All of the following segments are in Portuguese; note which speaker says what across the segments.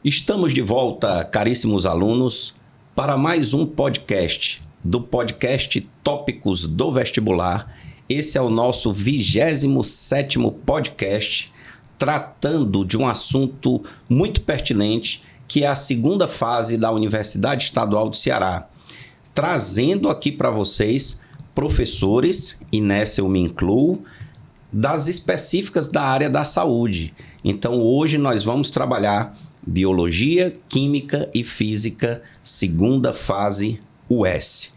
Speaker 1: Estamos de volta, caríssimos alunos, para mais um podcast, do podcast Tópicos do Vestibular. Esse é o nosso 27º podcast, tratando de um assunto muito pertinente, que é a segunda fase da Universidade Estadual do Ceará. Trazendo aqui para vocês professores, e nessa eu me incluo, das específicas da área da saúde. Então, hoje nós vamos trabalhar Biologia, Química e Física, segunda fase US.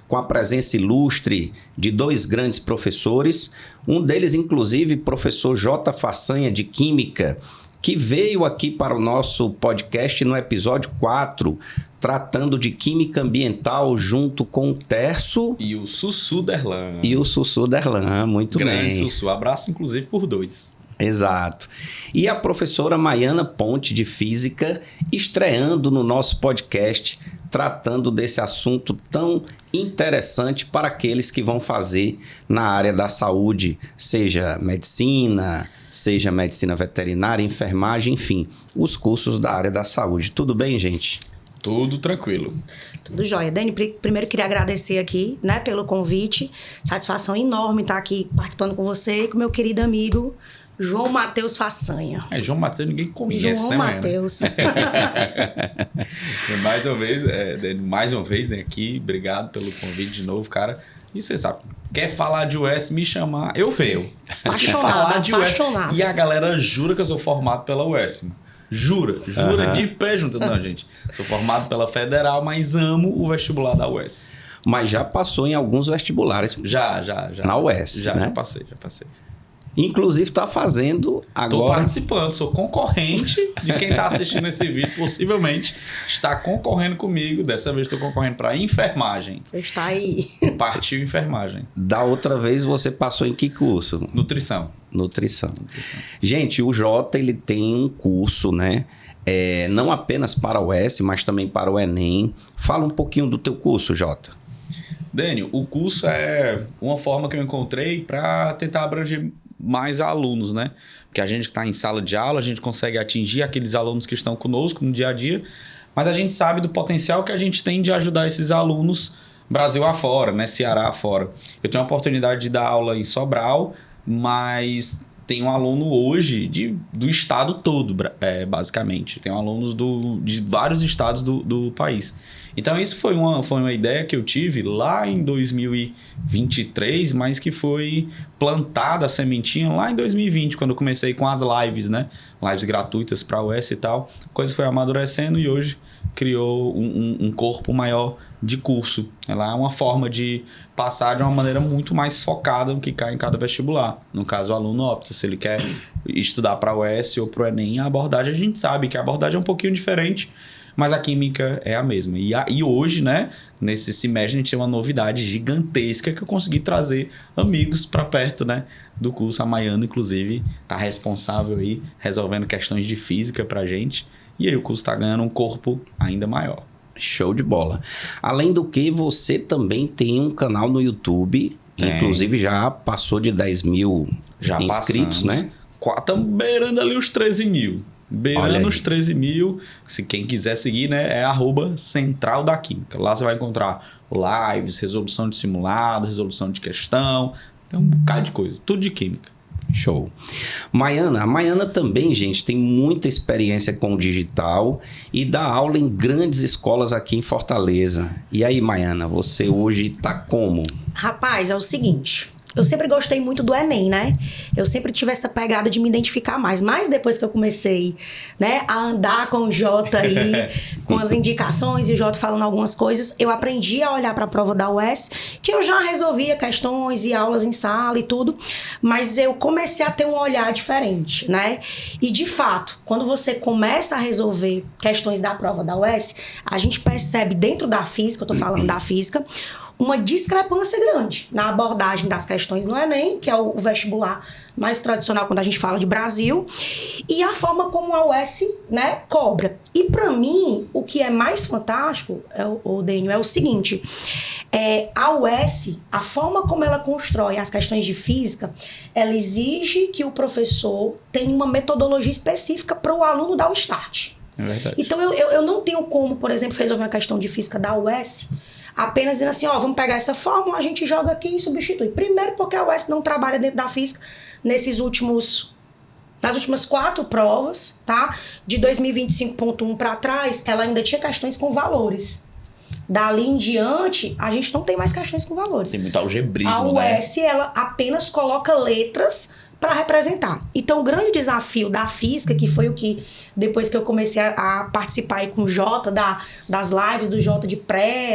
Speaker 1: Com a presença ilustre de dois grandes professores, um deles, inclusive, professor J. Façanha, de Química, que veio aqui para o nosso podcast no episódio 4, tratando de Química Ambiental junto com o Terço...
Speaker 2: E o Sussu Derlan.
Speaker 1: Muito bem.
Speaker 2: Grande Sussu, abraço inclusive por dois.
Speaker 1: Exato. E a professora Maiana Ponte, de Física, estreando no nosso podcast, tratando desse assunto tão interessante para aqueles que vão fazer na área da saúde, seja medicina veterinária, enfermagem, enfim, os cursos da área da saúde. Tudo bem, gente?
Speaker 2: Tudo tranquilo.
Speaker 3: Tudo jóia. Dani, primeiro queria agradecer aqui, né, pelo convite. Satisfação enorme estar aqui participando com você e com meu querido amigo João Matheus Façanha.
Speaker 2: João Matheus ninguém conhece,
Speaker 3: João
Speaker 2: né,
Speaker 3: Matheus.
Speaker 2: mais uma vez, né, aqui, obrigado pelo convite de novo, cara. E você sabe, quer falar de US, me chamar, eu venho.
Speaker 3: Apaixonado.
Speaker 2: E a galera jura que eu sou formado pela US, mano. Jura de pé junto. Não, gente, sou formado pela Federal, mas amo o vestibular da US.
Speaker 1: Mas já passou em alguns vestibulares.
Speaker 2: Já.
Speaker 1: Na US,
Speaker 2: já passei.
Speaker 1: Inclusive está fazendo agora...
Speaker 2: Estou participando, sou concorrente de quem está assistindo esse vídeo, possivelmente está concorrendo comigo. Dessa vez estou concorrendo para enfermagem.
Speaker 3: Está aí.
Speaker 1: Partiu enfermagem. Da outra vez você passou em que curso?
Speaker 2: Nutrição.
Speaker 1: Gente, o Jota, ele tem um curso, né? Não apenas para o US, mas também para o Enem. Fala um pouquinho do teu curso, Jota.
Speaker 2: Dênio, o curso é uma forma que eu encontrei para tentar abranger mais alunos, né? Porque a gente que está em sala de aula, a gente consegue atingir aqueles alunos que estão conosco no dia a dia, mas a gente sabe do potencial que a gente tem de ajudar esses alunos Brasil afora, né? Ceará afora. Eu tenho a oportunidade de dar aula em Sobral, mas tem um aluno hoje do estado todo, basicamente. Tem alunos de vários estados do país. Então, isso foi uma ideia que eu tive lá em 2023, mas que foi plantada a sementinha lá em 2020, quando eu comecei com as lives, né? Lives gratuitas para a US e tal. A coisa foi amadurecendo e hoje criou um corpo maior de curso. Ela é uma forma de passar de uma maneira muito mais focada no que cai em cada vestibular. No caso, o aluno opta se ele quer estudar para o US ou para o Enem. A abordagem, a gente sabe que a abordagem é um pouquinho diferente, mas a química é a mesma. E hoje, né, nesse semestre, a gente tem uma novidade gigantesca que eu consegui trazer amigos para perto, né, do curso. A Maiana, inclusive, está responsável aí, resolvendo questões de física para a gente. E aí o curso está ganhando um corpo ainda maior.
Speaker 1: Show de bola. Além do que, você também tem um canal no YouTube, que inclusive já passou de 10 mil inscritos, né?
Speaker 2: Estamos beirando ali os 13 mil. Beirando os 13 mil. Se quem quiser seguir, né, é @Central da Química. Lá você vai encontrar lives, resolução de simulado, resolução de questão. Tem um bocado de coisa. Tudo de química.
Speaker 1: Show. A Maiana também, gente, tem muita experiência com o digital e dá aula em grandes escolas aqui em Fortaleza. E aí, Maiana, você hoje tá como?
Speaker 3: Rapaz, é o seguinte... Eu sempre gostei muito do Enem, né? Eu sempre tive essa pegada de me identificar mais. Mas depois que eu comecei, né, a andar com o Jota aí, com as indicações e o Jota falando algumas coisas, eu aprendi a olhar para a prova da US, que eu já resolvia questões e aulas em sala e tudo, mas eu comecei a ter um olhar diferente, né? E de fato, quando você começa a resolver questões da prova da US, a gente percebe dentro da física, eu tô falando da física, uma discrepância grande na abordagem das questões no Enem, que é o vestibular mais tradicional quando a gente fala de Brasil, e a forma como a US, né, cobra. E para mim, o que é mais fantástico, Dênio, é o seguinte, a US, a forma como ela constrói as questões de física, ela exige que o professor tenha uma metodologia específica para o aluno dar o start.
Speaker 2: É verdade.
Speaker 3: Então, eu não tenho como, por exemplo, resolver uma questão de física da UES apenas dizendo assim, ó, vamos pegar essa fórmula, a gente joga aqui e substitui. Primeiro porque a UES não trabalha dentro da física nas últimas 4 provas, tá? De 2025.1 para trás, ela ainda tinha questões com valores. Dali em diante, a gente não tem mais questões com valores.
Speaker 2: Tem muito algebrismo,
Speaker 3: a UES,
Speaker 2: né?
Speaker 3: ela apenas coloca letras para representar. Então, o grande desafio da física, que foi o que, depois que eu comecei a participar aí com o Jota, das lives do Jota de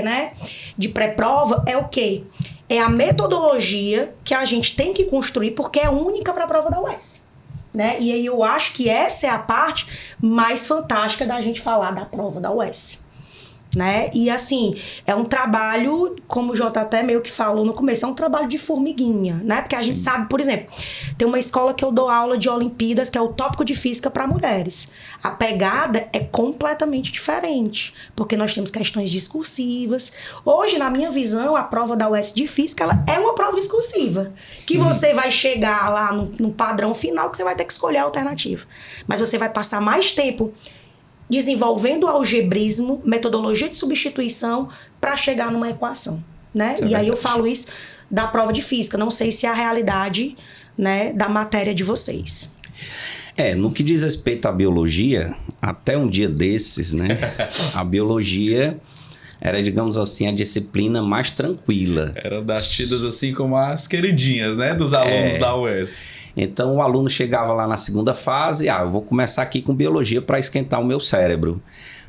Speaker 3: né? De pré-prova, é o quê? É a metodologia que a gente tem que construir, porque é única para a prova da UES. Né? E aí eu acho que essa é a parte mais fantástica da gente falar da prova da UES. Né? E assim, é um trabalho, como o Jota até meio que falou no começo, é um trabalho de formiguinha, né? Porque a gente sabe, por exemplo, tem uma escola que eu dou aula de Olimpíadas, que é o tópico de física para mulheres. A pegada é completamente diferente, porque nós temos questões discursivas. Hoje, na minha visão, a prova da UES de física, ela é uma prova discursiva, que você vai chegar lá no padrão final, que você vai ter que escolher a alternativa. Mas você vai passar mais tempo desenvolvendo algebrismo, metodologia de substituição para chegar numa equação, né? E aí eu falo isso da prova de física, não sei se é a realidade, né, da matéria de vocês.
Speaker 1: No que diz respeito à biologia, até um dia desses, né, a biologia era, digamos assim, a disciplina mais tranquila.
Speaker 2: Era das tidas assim como as queridinhas, né, dos alunos da UES.
Speaker 1: Então, o aluno chegava lá na segunda fase, eu vou começar aqui com biologia para esquentar o meu cérebro.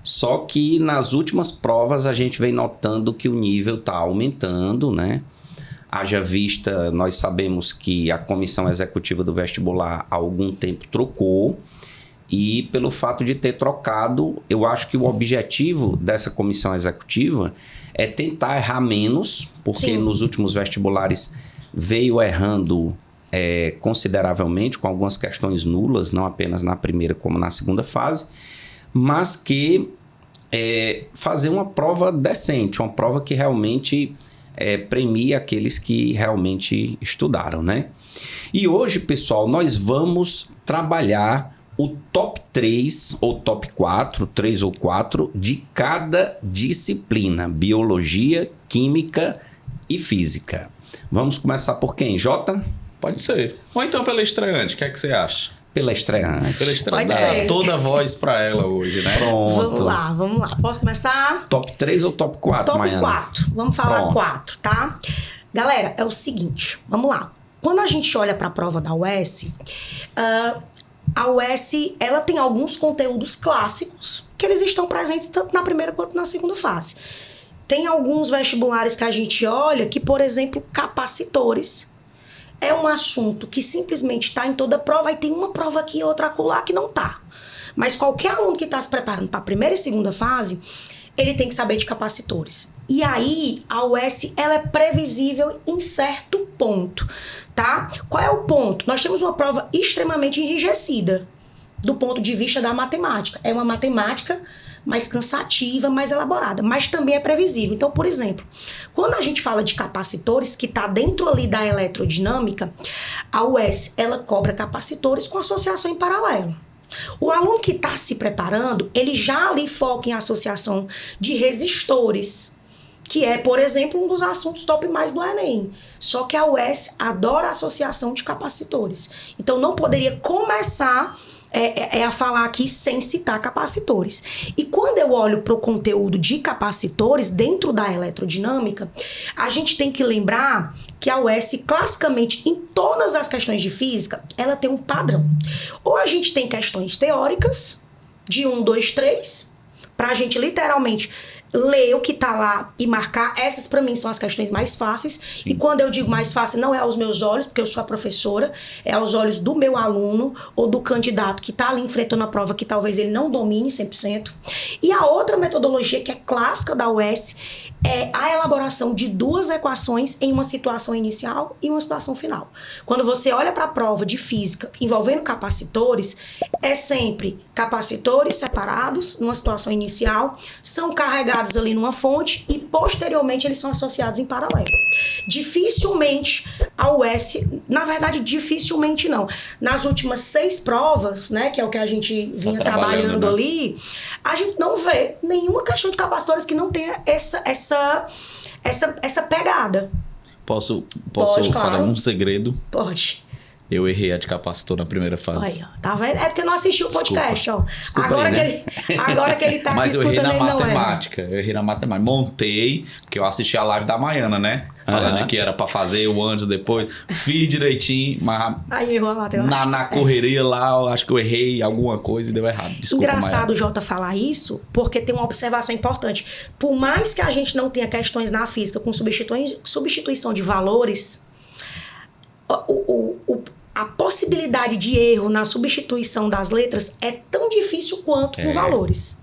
Speaker 1: Só que nas últimas provas a gente vem notando que o nível está aumentando, né? Haja vista, nós sabemos que a comissão executiva do vestibular há algum tempo trocou, e pelo fato de ter trocado, eu acho que o objetivo dessa comissão executiva é tentar errar menos, porque nos últimos vestibulares veio errando consideravelmente, com algumas questões nulas, não apenas na primeira como na segunda fase, mas que fazer uma prova decente, uma prova que realmente premia aqueles que realmente estudaram, né? E hoje, pessoal, nós vamos trabalhar o top 3 ou top 4, 3 ou 4 de cada disciplina, biologia, química e física. Vamos começar por quem, Jota?
Speaker 2: Pode ser. Ou então pela estreante, o que é que você acha?
Speaker 1: Pela estreante.
Speaker 2: Pela estreante.
Speaker 3: Pode ser.
Speaker 2: Toda a voz pra ela hoje, né?
Speaker 1: Pronto.
Speaker 3: Vamos lá. Posso começar?
Speaker 1: Top 3 ou top 4, Maiana?
Speaker 3: Top 4. Vamos falar 4, tá? Galera, é o seguinte, vamos lá. Quando a gente olha para a prova da UES, a UES, ela tem alguns conteúdos clássicos que eles estão presentes tanto na primeira quanto na segunda fase. Tem alguns vestibulares que a gente olha que, por exemplo, capacitores é um assunto que simplesmente está em toda prova, e tem uma prova aqui e outra acolá que não tá. Mas qualquer aluno que está se preparando para a primeira e segunda fase, ele tem que saber de capacitores. E aí, a UES, ela é previsível em certo ponto, tá? Qual é o ponto? Nós temos uma prova extremamente enrijecida do ponto de vista da matemática. É uma matemática mais cansativa, mais elaborada, mas também é previsível. Então, por exemplo, quando a gente fala de capacitores, que está dentro ali da eletrodinâmica, a UES, ela cobra capacitores com associação em paralelo. O aluno que está se preparando, ele já ali foca em associação de resistores, que é, por exemplo, um dos assuntos top mais do Enem. Só que a UES adora a associação de capacitores. Então, não poderia começar a falar aqui sem citar capacitores. E quando eu olho para o conteúdo de capacitores dentro da eletrodinâmica, a gente tem que lembrar que a UES, classicamente, em todas as questões de física, ela tem um padrão. Ou a gente tem questões teóricas, de 1, 2, 3, para a gente literalmente ler o que tá lá e marcar. Essas para mim são as questões mais fáceis. Sim. E quando eu digo mais fácil, não é aos meus olhos, porque eu sou a professora, é aos olhos do meu aluno ou do candidato que tá ali enfrentando a prova que talvez ele não domine 100%. E a outra metodologia que é clássica da UES é a elaboração de 2 equações em uma situação inicial e uma situação final. Quando você olha para a prova de física envolvendo capacitores, é sempre capacitores separados, numa situação inicial, são carregados ali numa fonte e, posteriormente, eles são associados em paralelo. Dificilmente a UES, na verdade, dificilmente não. Nas últimas 6 provas, né, que é o que a gente vinha trabalhando ali, a gente não vê nenhuma questão de capacitores que não tenha essa pegada.
Speaker 2: Posso
Speaker 3: Pode,
Speaker 2: falar
Speaker 3: claro.
Speaker 2: um segredo?
Speaker 3: Pode.
Speaker 2: Eu errei a de capacitor na primeira fase.
Speaker 3: Aí, ó, tá vendo? É porque não assistiu o podcast, ó.
Speaker 2: Desculpa
Speaker 3: agora,
Speaker 2: aí,
Speaker 3: agora que ele tá aqui
Speaker 2: Mas eu errei
Speaker 3: escutando,
Speaker 2: na
Speaker 3: ele não é.
Speaker 2: matemática. Eu errei na matemática. Montei, porque eu assisti a live da Maiana, né? Falando que era pra fazer o antes, depois. Fiz direitinho, mas
Speaker 3: Aí errou a matemática.
Speaker 2: na correria lá, eu acho que eu errei alguma coisa e deu errado. Desculpa,
Speaker 3: Engraçado o
Speaker 2: Maiana.
Speaker 3: Jota falar isso, porque tem uma observação importante. Por mais que a gente não tenha questões na física com substituição de valores, a possibilidade de erro na substituição das letras é tão difícil quanto por valores.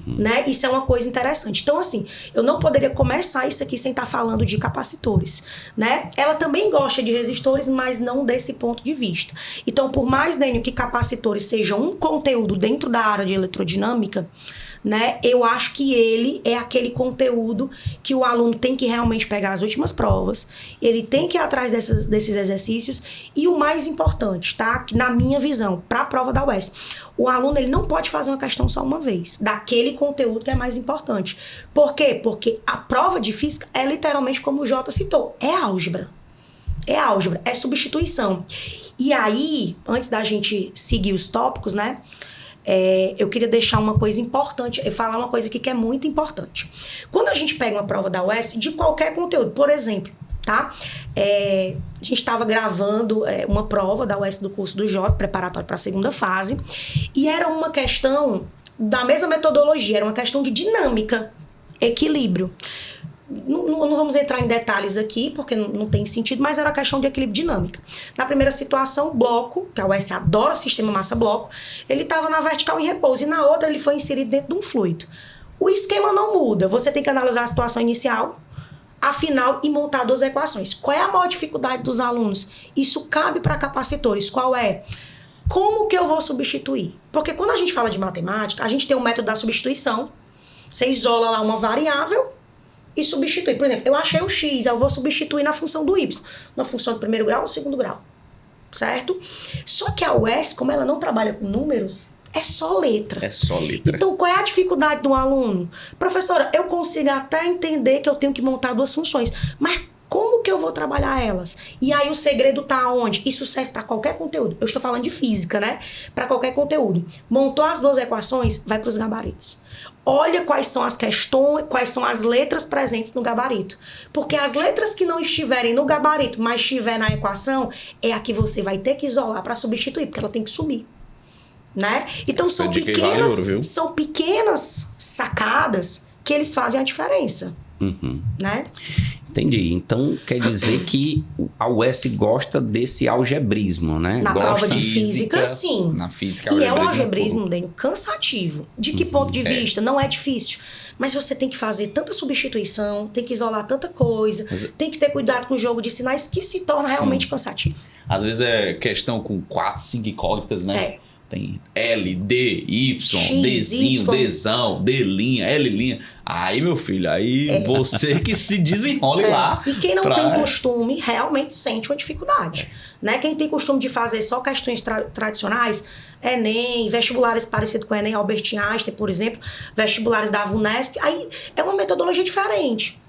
Speaker 3: Né? Isso é uma coisa interessante. Então, assim, eu não poderia começar isso aqui sem estar falando de capacitores, né? Ela também gosta de resistores, mas não desse ponto de vista. Então, por mais, Dênio, que capacitores sejam um conteúdo dentro da área de elerodinâmica, né? Eu acho que ele é aquele conteúdo que o aluno tem que realmente pegar as últimas provas, ele tem que ir atrás desses exercícios e o mais importante, tá? Que na minha visão, para a prova da UES, o aluno ele não pode fazer uma questão só uma vez, daquele conteúdo que é mais importante. Por quê? Porque a prova de física é literalmente como o Jota citou, é álgebra. É álgebra, é substituição. E aí, antes da gente seguir os tópicos, né? Eu queria deixar uma coisa importante, falar uma coisa aqui que é muito importante. Quando a gente pega uma prova da UES, de qualquer conteúdo, por exemplo, tá? A gente estava gravando uma prova da UES do curso do Jota, preparatório para a segunda fase, e era uma questão da mesma metodologia, era uma questão de dinâmica, equilíbrio. Não vamos entrar em detalhes aqui, porque não tem sentido, mas era uma questão de equilíbrio dinâmica. Na primeira situação, bloco, que a UES adora sistema massa-bloco, ele estava na vertical em repouso, e na outra ele foi inserido dentro de um fluido. O esquema não muda, você tem que analisar a situação inicial, a final e montar 2 equações. Qual é a maior dificuldade dos alunos? Isso cabe para capacitores. Qual é? Como que eu vou substituir? Porque quando a gente fala de matemática, a gente tem o método da substituição, você isola lá uma variável e substitui. Por exemplo, eu achei o x, eu vou substituir na função do y. Na função do primeiro grau ou segundo grau. Certo? Só que a UES, como ela não trabalha com números, é só letra.
Speaker 2: É só letra.
Speaker 3: Então, qual é a dificuldade do aluno? Professora, eu consigo até entender que eu tenho que montar 2 funções, mas como que eu vou trabalhar elas? E aí o segredo tá onde? Isso serve para qualquer conteúdo. Eu estou falando de física, né? Para qualquer conteúdo. Montou as 2 equações, vai para os gabaritos. Olha quais são as questões, quais são as letras presentes no gabarito. Porque as letras que não estiverem no gabarito, mas estiver na equação, é a que você vai ter que isolar para substituir, porque ela tem que sumir. Né? Então são pequenas sacadas que eles fazem a diferença. Né?
Speaker 1: Entendi. Então quer dizer que a UES gosta desse algebrismo, né?
Speaker 3: Na
Speaker 1: gosta
Speaker 3: prova de física, sim.
Speaker 2: Na física,
Speaker 3: e é um algebrismo cansativo. De que ponto de vista? Não é difícil. Mas você tem que fazer tanta substituição, tem que isolar tanta coisa, tem que ter cuidado com o jogo de sinais que se torna realmente cansativo.
Speaker 2: Às vezes é questão com 4, 5 incógnitas, né? Tem L, D, Y,
Speaker 3: X,
Speaker 2: Dzinho,
Speaker 3: Y.
Speaker 2: Dzão, D', L'. Aí, meu filho, você que se desenrole lá.
Speaker 3: E quem não tem costume realmente sente uma dificuldade. Né? Quem tem costume de fazer só questões tradicionais, Enem, vestibulares parecidos com o Enem, Albert Einstein, por exemplo, vestibulares da VUNESP, aí é uma metodologia diferente.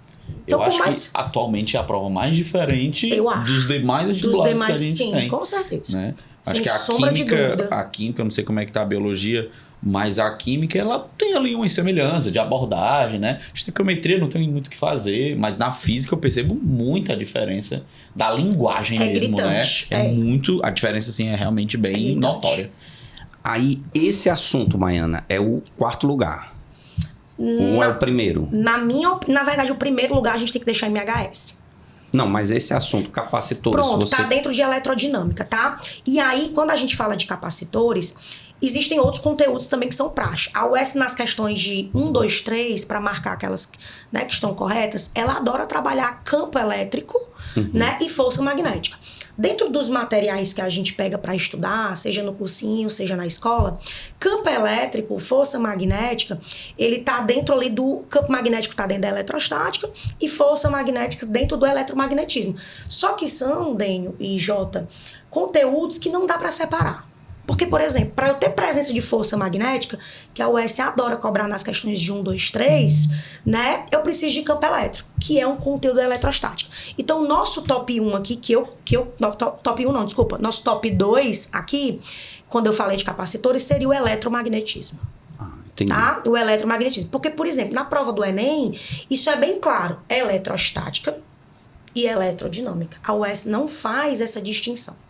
Speaker 3: Então,
Speaker 2: eu acho que atualmente é a prova mais diferente dos demais vestibulares que a gente tem.
Speaker 3: Sim, com certeza.
Speaker 2: Né? Acho
Speaker 3: Sem
Speaker 2: que a química, eu não sei como é que tá a biologia, mas a química, ela tem ali uma semelhança de abordagem, né? A estequiometria não tem muito o que fazer, mas na física eu percebo muito a diferença da linguagem mesmo,
Speaker 3: gritante,
Speaker 2: né? Muito, a diferença, assim, é realmente bem notória.
Speaker 1: Aí, esse assunto, Maiana, é o 4º lugar? Ou é o primeiro?
Speaker 3: Na verdade, o primeiro lugar a gente tem que deixar em MHS.
Speaker 1: Não, mas esse assunto, capacitores...
Speaker 3: Pronto, tá dentro de eletrodinâmica, tá? E aí, quando a gente fala de capacitores, existem outros conteúdos também que são praxe. A UES, nas questões de 1, 2, 3, para marcar aquelas, né, que estão corretas, ela adora trabalhar campo elétrico, né, e força magnética. Dentro dos materiais que a gente pega para estudar, seja no cursinho, seja na escola, campo elétrico, força magnética, ele tá dentro ali do campo magnético, tá dentro da eletrostática, e força magnética dentro do eletromagnetismo. Só que são, Dênio e Jota, conteúdos que não dá para separar. Porque, por exemplo, para eu ter presença de força magnética, que a UES adora cobrar nas questões de 1, 2, 3, né? Eu preciso de campo elétrico, que é um conteúdo eletrostático. Então, o nosso top 1 aqui, top 1 não, desculpa. Nosso top 2 aqui, quando eu falei de capacitores, seria o eletromagnetismo.
Speaker 1: Entendi.
Speaker 3: Tá? O eletromagnetismo. Porque, por exemplo, na prova do Enem, isso é bem claro. É eletrostática e eletrodinâmica. A UES não faz essa distinção.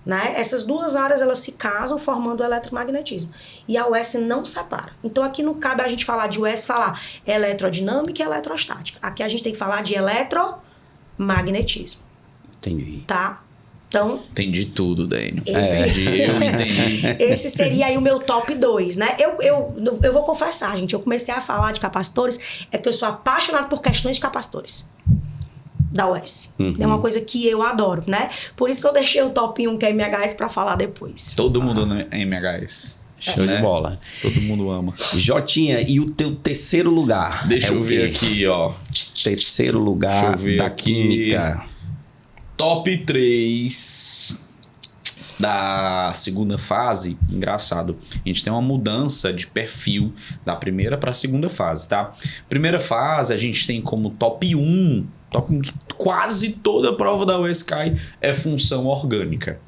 Speaker 3: Né? Essas duas áreas elas se casam formando o eletromagnetismo. E a UES não separa. Então aqui não cabe a gente falar de UES, falar eletrodinâmica e eletrostática. Aqui a gente tem que falar de eletromagnetismo.
Speaker 1: Entendi.
Speaker 3: Tá? Então...
Speaker 2: Entendi tudo, Dênio.
Speaker 3: Eu
Speaker 2: entendi.
Speaker 3: Esse seria aí o meu top 2, né? Eu vou confessar, gente. Eu comecei a falar de capacitores é porque eu sou apaixonada por questões de capacitores. Da UES. É uma coisa que eu adoro, né? Por isso que eu deixei o top 1, que é MHS, pra falar depois.
Speaker 2: Todo mundo é MHS.
Speaker 1: Show de bola.
Speaker 2: Todo mundo ama.
Speaker 1: Jotinha, e o teu terceiro lugar?
Speaker 2: Deixa eu ver aqui, ó.
Speaker 1: Terceiro lugar da química.
Speaker 2: Top 3 da segunda fase. Engraçado. A gente tem uma mudança de perfil da primeira para a segunda fase, tá? Primeira fase, a gente tem como top 1... Quase toda a prova da UES cai é função orgânica.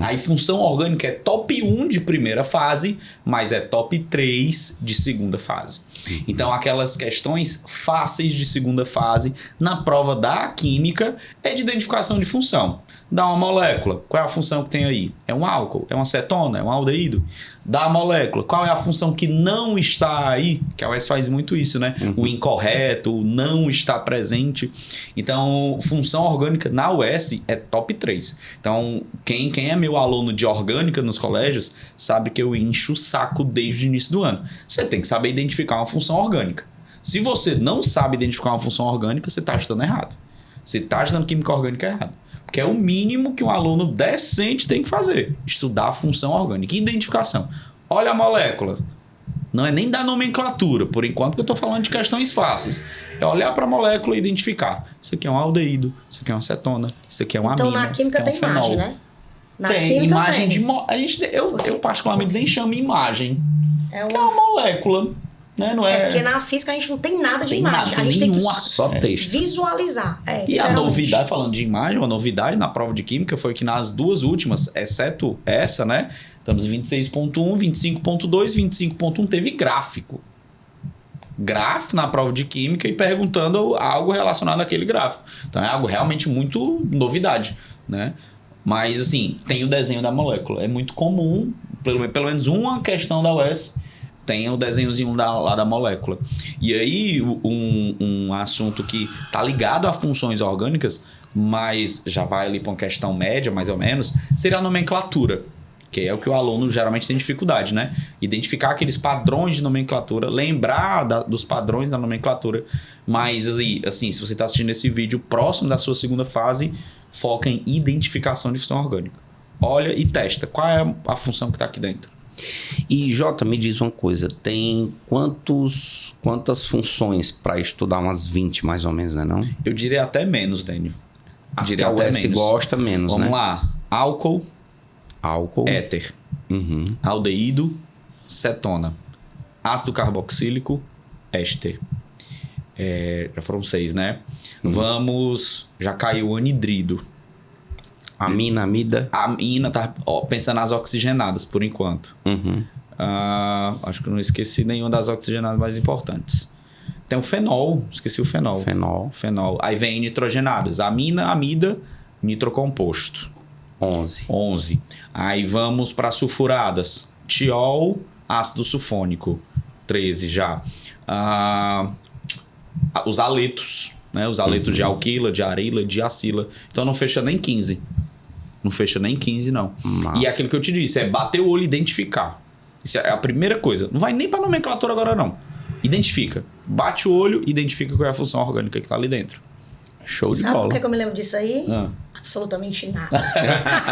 Speaker 2: Aí função orgânica é top 1 de primeira fase, mas é top 3 de segunda fase. Então aquelas questões fáceis de segunda fase na prova da química é de identificação de função. Dá uma molécula, qual é a função que tem aí? É um álcool, é uma acetona, é um aldeído? Dá a molécula, qual é a função que não está aí? Que a UES faz muito isso, né? O incorreto, o não está presente. Então, função orgânica na UES é top 3. Então, quem é meu aluno de orgânica nos colégios sabe que eu encho o saco desde o início do ano. Você tem que saber identificar uma função orgânica. Se você não sabe identificar uma função orgânica, você está estudando errado. Você está estudando química orgânica errado. Porque é o mínimo que um aluno decente tem que fazer. Estudar a função orgânica. Identificação. Olha a molécula. Não é nem da nomenclatura, por enquanto que eu estou falando de questões fáceis. É olhar para a molécula e identificar. Isso aqui é um aldeído, isso aqui é uma acetona, isso aqui é uma amina.
Speaker 3: Então na química tem imagem, né?
Speaker 2: Tem imagem de... Eu particularmente nem chamo imagem. Que é uma molécula. Né? Não é...
Speaker 3: porque na física a gente não tem nada de imagem.
Speaker 2: Nada,
Speaker 3: a gente tem que
Speaker 1: só texto.
Speaker 3: Visualizar.
Speaker 2: E a novidade, falando de imagem, uma novidade na prova de química foi que nas duas últimas, exceto essa, né? Estamos em 26.1, 25.2, 25.1 teve gráfico. Gráfico na prova de química e perguntando algo relacionado àquele gráfico. Então é algo realmente muito novidade, né? Mas assim, tem o desenho da molécula. É muito comum, pelo menos uma questão da UES tem o desenhozinho lá da molécula. E aí, um assunto que tá ligado a funções orgânicas, mas já vai ali para uma questão média, mais ou menos, seria a nomenclatura, que é o que o aluno geralmente tem dificuldade, né? Identificar aqueles padrões de nomenclatura, lembrar dos padrões da nomenclatura, mas assim, se você está assistindo esse vídeo próximo da sua segunda fase, foca em identificação de função orgânica. Olha e testa. Qual é a função que está aqui dentro?
Speaker 1: E Jota, me diz uma coisa, tem quantas funções para estudar? Umas 20 mais ou menos, né não?
Speaker 2: Eu diria até menos, Dênio.
Speaker 1: As que a UES gosta menos,
Speaker 2: Vamos
Speaker 1: né?
Speaker 2: lá. Álcool.
Speaker 1: Éter.
Speaker 2: Aldeído. Cetona. Ácido carboxílico. Éster. Já foram 6, né? Vamos... Já caiu o anidrido.
Speaker 1: Amina, amida.
Speaker 2: A amina tá pensando nas oxigenadas, por enquanto. Acho que eu não esqueci nenhuma das oxigenadas mais importantes. Tem o fenol, esqueci o fenol. Fenol. Aí vem nitrogenadas. Amina, amida, nitrocomposto. 11. Aí vamos para sulfuradas. Tiol, ácido sulfônico. 13 já. Os aletos, né? Os aletos de alquila, de arila, de acila. Então não fecha nem 15. Não fecha nem 15, não.
Speaker 1: Massa.
Speaker 2: E é aquilo que eu te disse, é bater o olho e identificar. Isso é a primeira coisa. Não vai nem para nomenclatura agora, não. Identifica. Bate o olho e identifica qual é a função orgânica que está ali dentro.
Speaker 1: Show de
Speaker 3: Sabe
Speaker 1: bola.
Speaker 3: por que eu me lembro disso aí? Absolutamente nada.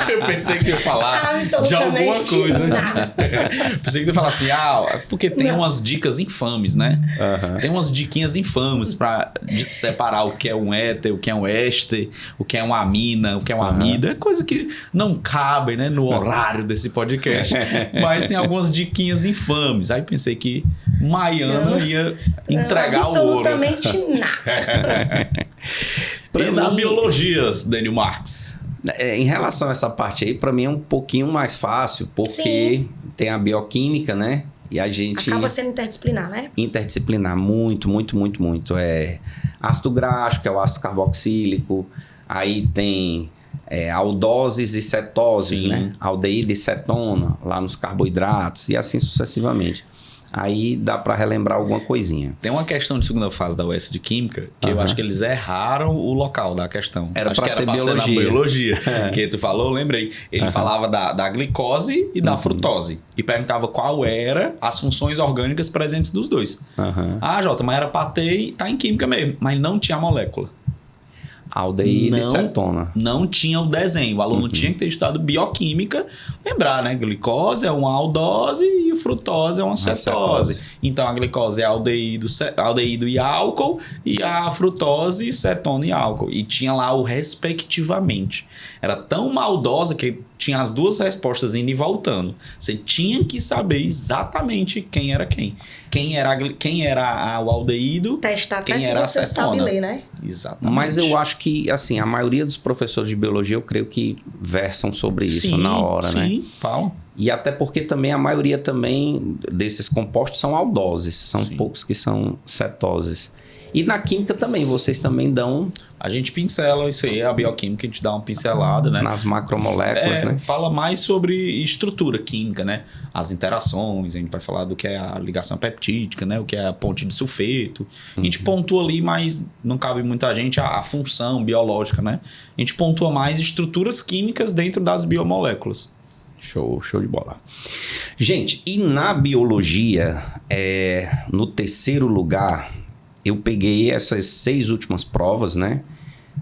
Speaker 2: Eu pensei que ia falar de alguma coisa.
Speaker 3: Nada.
Speaker 2: Pensei que ia falar assim, porque tem umas dicas infames, né? Tem umas diquinhas infames pra separar o que é um éter, o que é um éster, o que é uma amina, o que é uma amida. É coisa que não cabe, né, no horário desse podcast. Mas tem algumas diquinhas infames. Aí pensei que Maiana ia entregar o ouro.
Speaker 3: Absolutamente nada.
Speaker 2: E na biologia, Daniel Marques?
Speaker 1: Em relação a essa parte aí, para mim é um pouquinho mais fácil, porque tem a bioquímica, né? E a gente...
Speaker 3: Acaba sendo interdisciplinar, né?
Speaker 1: Interdisciplinar, muito. É ácido graxo, que é o ácido carboxílico. Aí tem aldoses e cetoses, né? Aldeído e cetona, lá nos carboidratos, e assim sucessivamente. Aí dá para relembrar alguma coisinha.
Speaker 2: Tem uma questão de segunda fase da UES de Química que eu acho que eles erraram o local da questão.
Speaker 1: Era
Speaker 2: para
Speaker 1: ser biologia.
Speaker 2: Na biologia. Que tu falou, eu lembrei. Ele falava da glicose e da frutose. E perguntava qual era as funções orgânicas presentes dos dois. Jota, mas era para ter, tá em química mesmo. Mas não tinha a molécula.
Speaker 1: Aldeído e cetona.
Speaker 2: Não tinha o desenho. O aluno tinha que ter estudado bioquímica. Lembrar, né? Glicose é uma aldose e frutose é uma cetose. Então, a glicose é aldeído e álcool. E a frutose, cetona e álcool. E tinha lá o respectivamente. Era tão maldosa que tinha as duas respostas indo e voltando. Você tinha que saber exatamente quem era quem. Quem era o aldeído,
Speaker 3: testar até
Speaker 2: quem era a
Speaker 3: você
Speaker 2: cetona.
Speaker 3: sabe ler, né?
Speaker 1: Exatamente. Mas eu acho que, assim, a maioria dos professores de biologia, eu creio que versam sobre isso na hora, né?
Speaker 2: Sim, falam.
Speaker 1: E até porque também a maioria também desses compostos são aldoses. São poucos que são cetoses. E na química também, vocês também dão...
Speaker 2: A gente pincela isso aí, a bioquímica, a gente dá uma pincelada, né?
Speaker 1: Nas macromoléculas, né?
Speaker 2: Fala mais sobre estrutura química, né? As interações, a gente vai falar do que é a ligação peptídica, né? O que é a ponte de sulfeto. A gente pontua ali, mas não cabe muita gente a função biológica, né? A gente pontua mais estruturas químicas dentro das biomoléculas.
Speaker 1: Show de bola. Gente, e na biologia, no terceiro lugar... Eu peguei essas 6 últimas provas, né?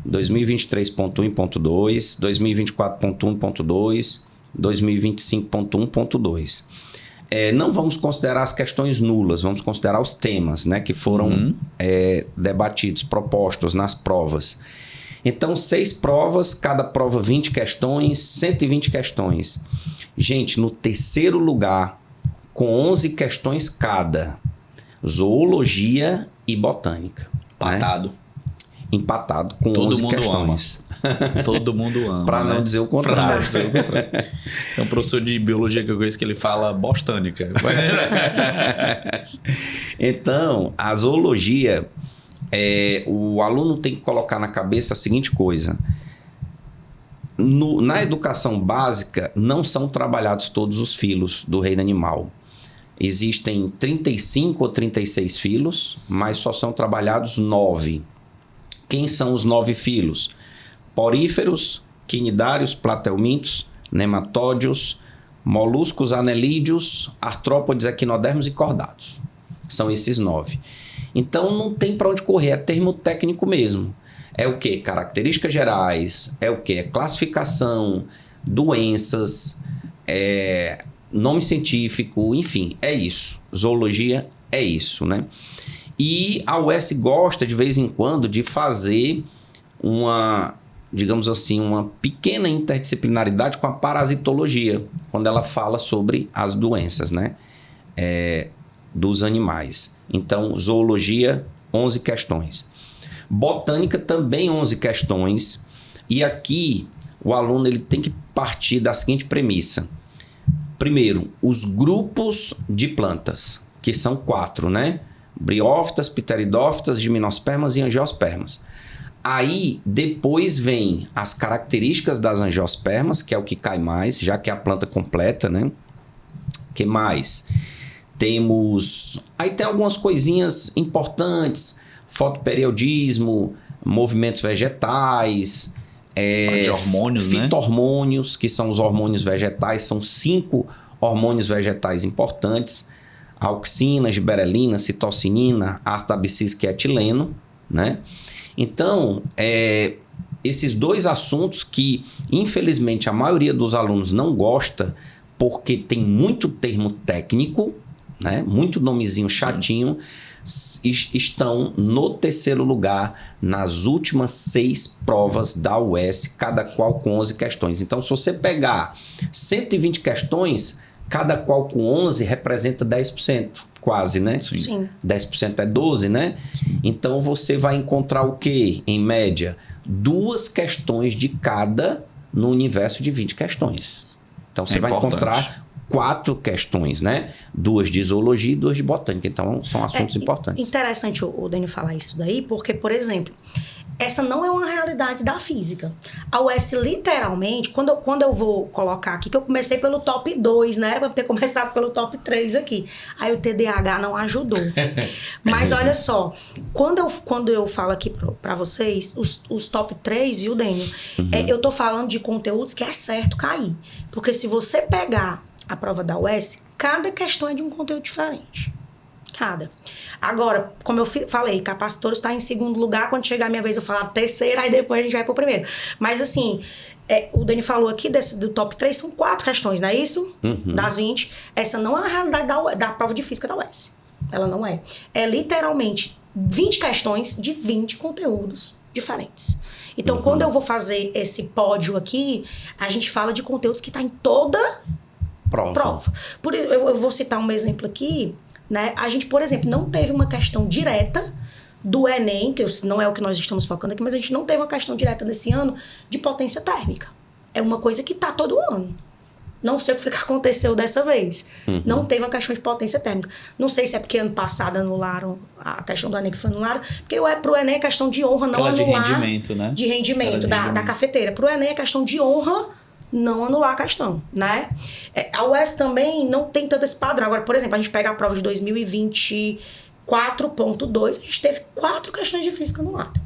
Speaker 1: 2023.1.2, 2024.1.2, 2025.1.2. Não vamos considerar as questões nulas, vamos considerar os temas, né? Que foram debatidos, propostos nas provas. Então, 6 provas, cada prova 20 questões, 120 questões. Gente, no terceiro lugar, com 11 questões cada, zoologia e botânica.
Speaker 2: Empatado.
Speaker 1: Né? Empatado com
Speaker 2: Todo
Speaker 1: 11
Speaker 2: mundo
Speaker 1: questões.
Speaker 2: Todo mundo ama.
Speaker 1: Para não dizer o contrário.
Speaker 2: Tem um professor de biologia que eu conheço que ele fala bostânica.
Speaker 1: Então, a zoologia, o aluno tem que colocar na cabeça a seguinte coisa. Na educação básica, não são trabalhados todos os filos do reino animal. Existem 35 ou 36 filos, mas só são trabalhados 9. Quem são os 9 filos? Poríferos, quinidários, platelmintos, nematódios, moluscos anelídeos, artrópodes, equinodermos e cordados. São esses 9. Então não tem para onde correr, é termo técnico mesmo. É o quê? Características gerais, é o quê? É classificação, doenças, nome científico, enfim, é isso. Zoologia é isso, né? E a UES gosta, de vez em quando, de fazer uma, digamos assim, uma pequena interdisciplinaridade com a parasitologia, quando ela fala sobre as doenças, né? Dos animais. Então, zoologia, 11 questões. Botânica, também 11 questões. E aqui, o aluno ele tem que partir da seguinte premissa. Primeiro, os grupos de plantas, que são 4, né? Briófitas, pteridófitas, gimnospermas e angiospermas. Aí, depois vem as características das angiospermas, que é o que cai mais, já que é a planta completa, né? Que mais? Aí tem algumas coisinhas importantes, fotoperiodismo, movimentos vegetais...
Speaker 2: de hormônios,
Speaker 1: fito-hormônios, que são os hormônios vegetais, são 5 hormônios vegetais importantes: auxina, giberelina, citocinina, ácido abscísico e etileno, né? Então, esses dois assuntos que, infelizmente, a maioria dos alunos não gosta porque tem muito termo técnico, né? Muito nomezinho chatinho, estão no terceiro lugar nas últimas 6 provas da UES, cada qual com 11 questões. Então, se você pegar 120 questões, cada qual com 11 representa 10%, quase, né?
Speaker 3: Sim.
Speaker 1: 10% é 12, né? Sim. Então, você vai encontrar o quê? Em média, 2 questões de cada no universo de 20 questões. Então, você vai encontrar 4 questões, né? 2 de zoologia e 2 de botânica. Então, são assuntos importantes.
Speaker 3: Interessante o Dani falar isso daí, porque, por exemplo, essa não é uma realidade da física. A UES, literalmente, quando eu vou colocar aqui, que eu comecei pelo top 2, né? Era pra ter começado pelo top 3 aqui. Aí o TDAH não ajudou. Mas olha só, quando eu falo aqui pra vocês, os top 3, viu, Dani? Eu tô falando de conteúdos que é certo cair. Porque se você pegar a prova da UES, cada questão é de um conteúdo diferente. Cada. Agora, como eu falei, capacitores está em segundo lugar. Quando chegar a minha vez, eu falar terceiro, aí depois a gente vai pro primeiro. Mas assim, o Dani falou aqui do top 3, são 4 questões, não é isso? Das 20. Essa não é a realidade da prova de física da UES. Ela não é. É literalmente 20 questões de 20 conteúdos diferentes. Então, quando eu vou fazer esse pódio aqui, a gente fala de conteúdos que tá em toda prova. Por isso, eu vou citar um exemplo aqui, né? A gente, por exemplo, não teve uma questão direta do Enem, que não é o que nós estamos focando aqui, mas a gente não teve uma questão direta nesse ano de potência térmica. É uma coisa que tá todo ano. Não sei o que aconteceu dessa vez. Não teve uma questão de potência térmica. Não sei se é porque ano passado anularam a questão do Enem que foi anulada, porque pro Enem é questão de honra não anular.
Speaker 2: De rendimento, né?
Speaker 3: De rendimento da cafeteira. Pro Enem é questão de honra não anular a questão, né? A UES também não tem tanto esse padrão. Agora, por exemplo, a gente pega a prova de 2024.2, a gente teve 4 questões de física anuladas.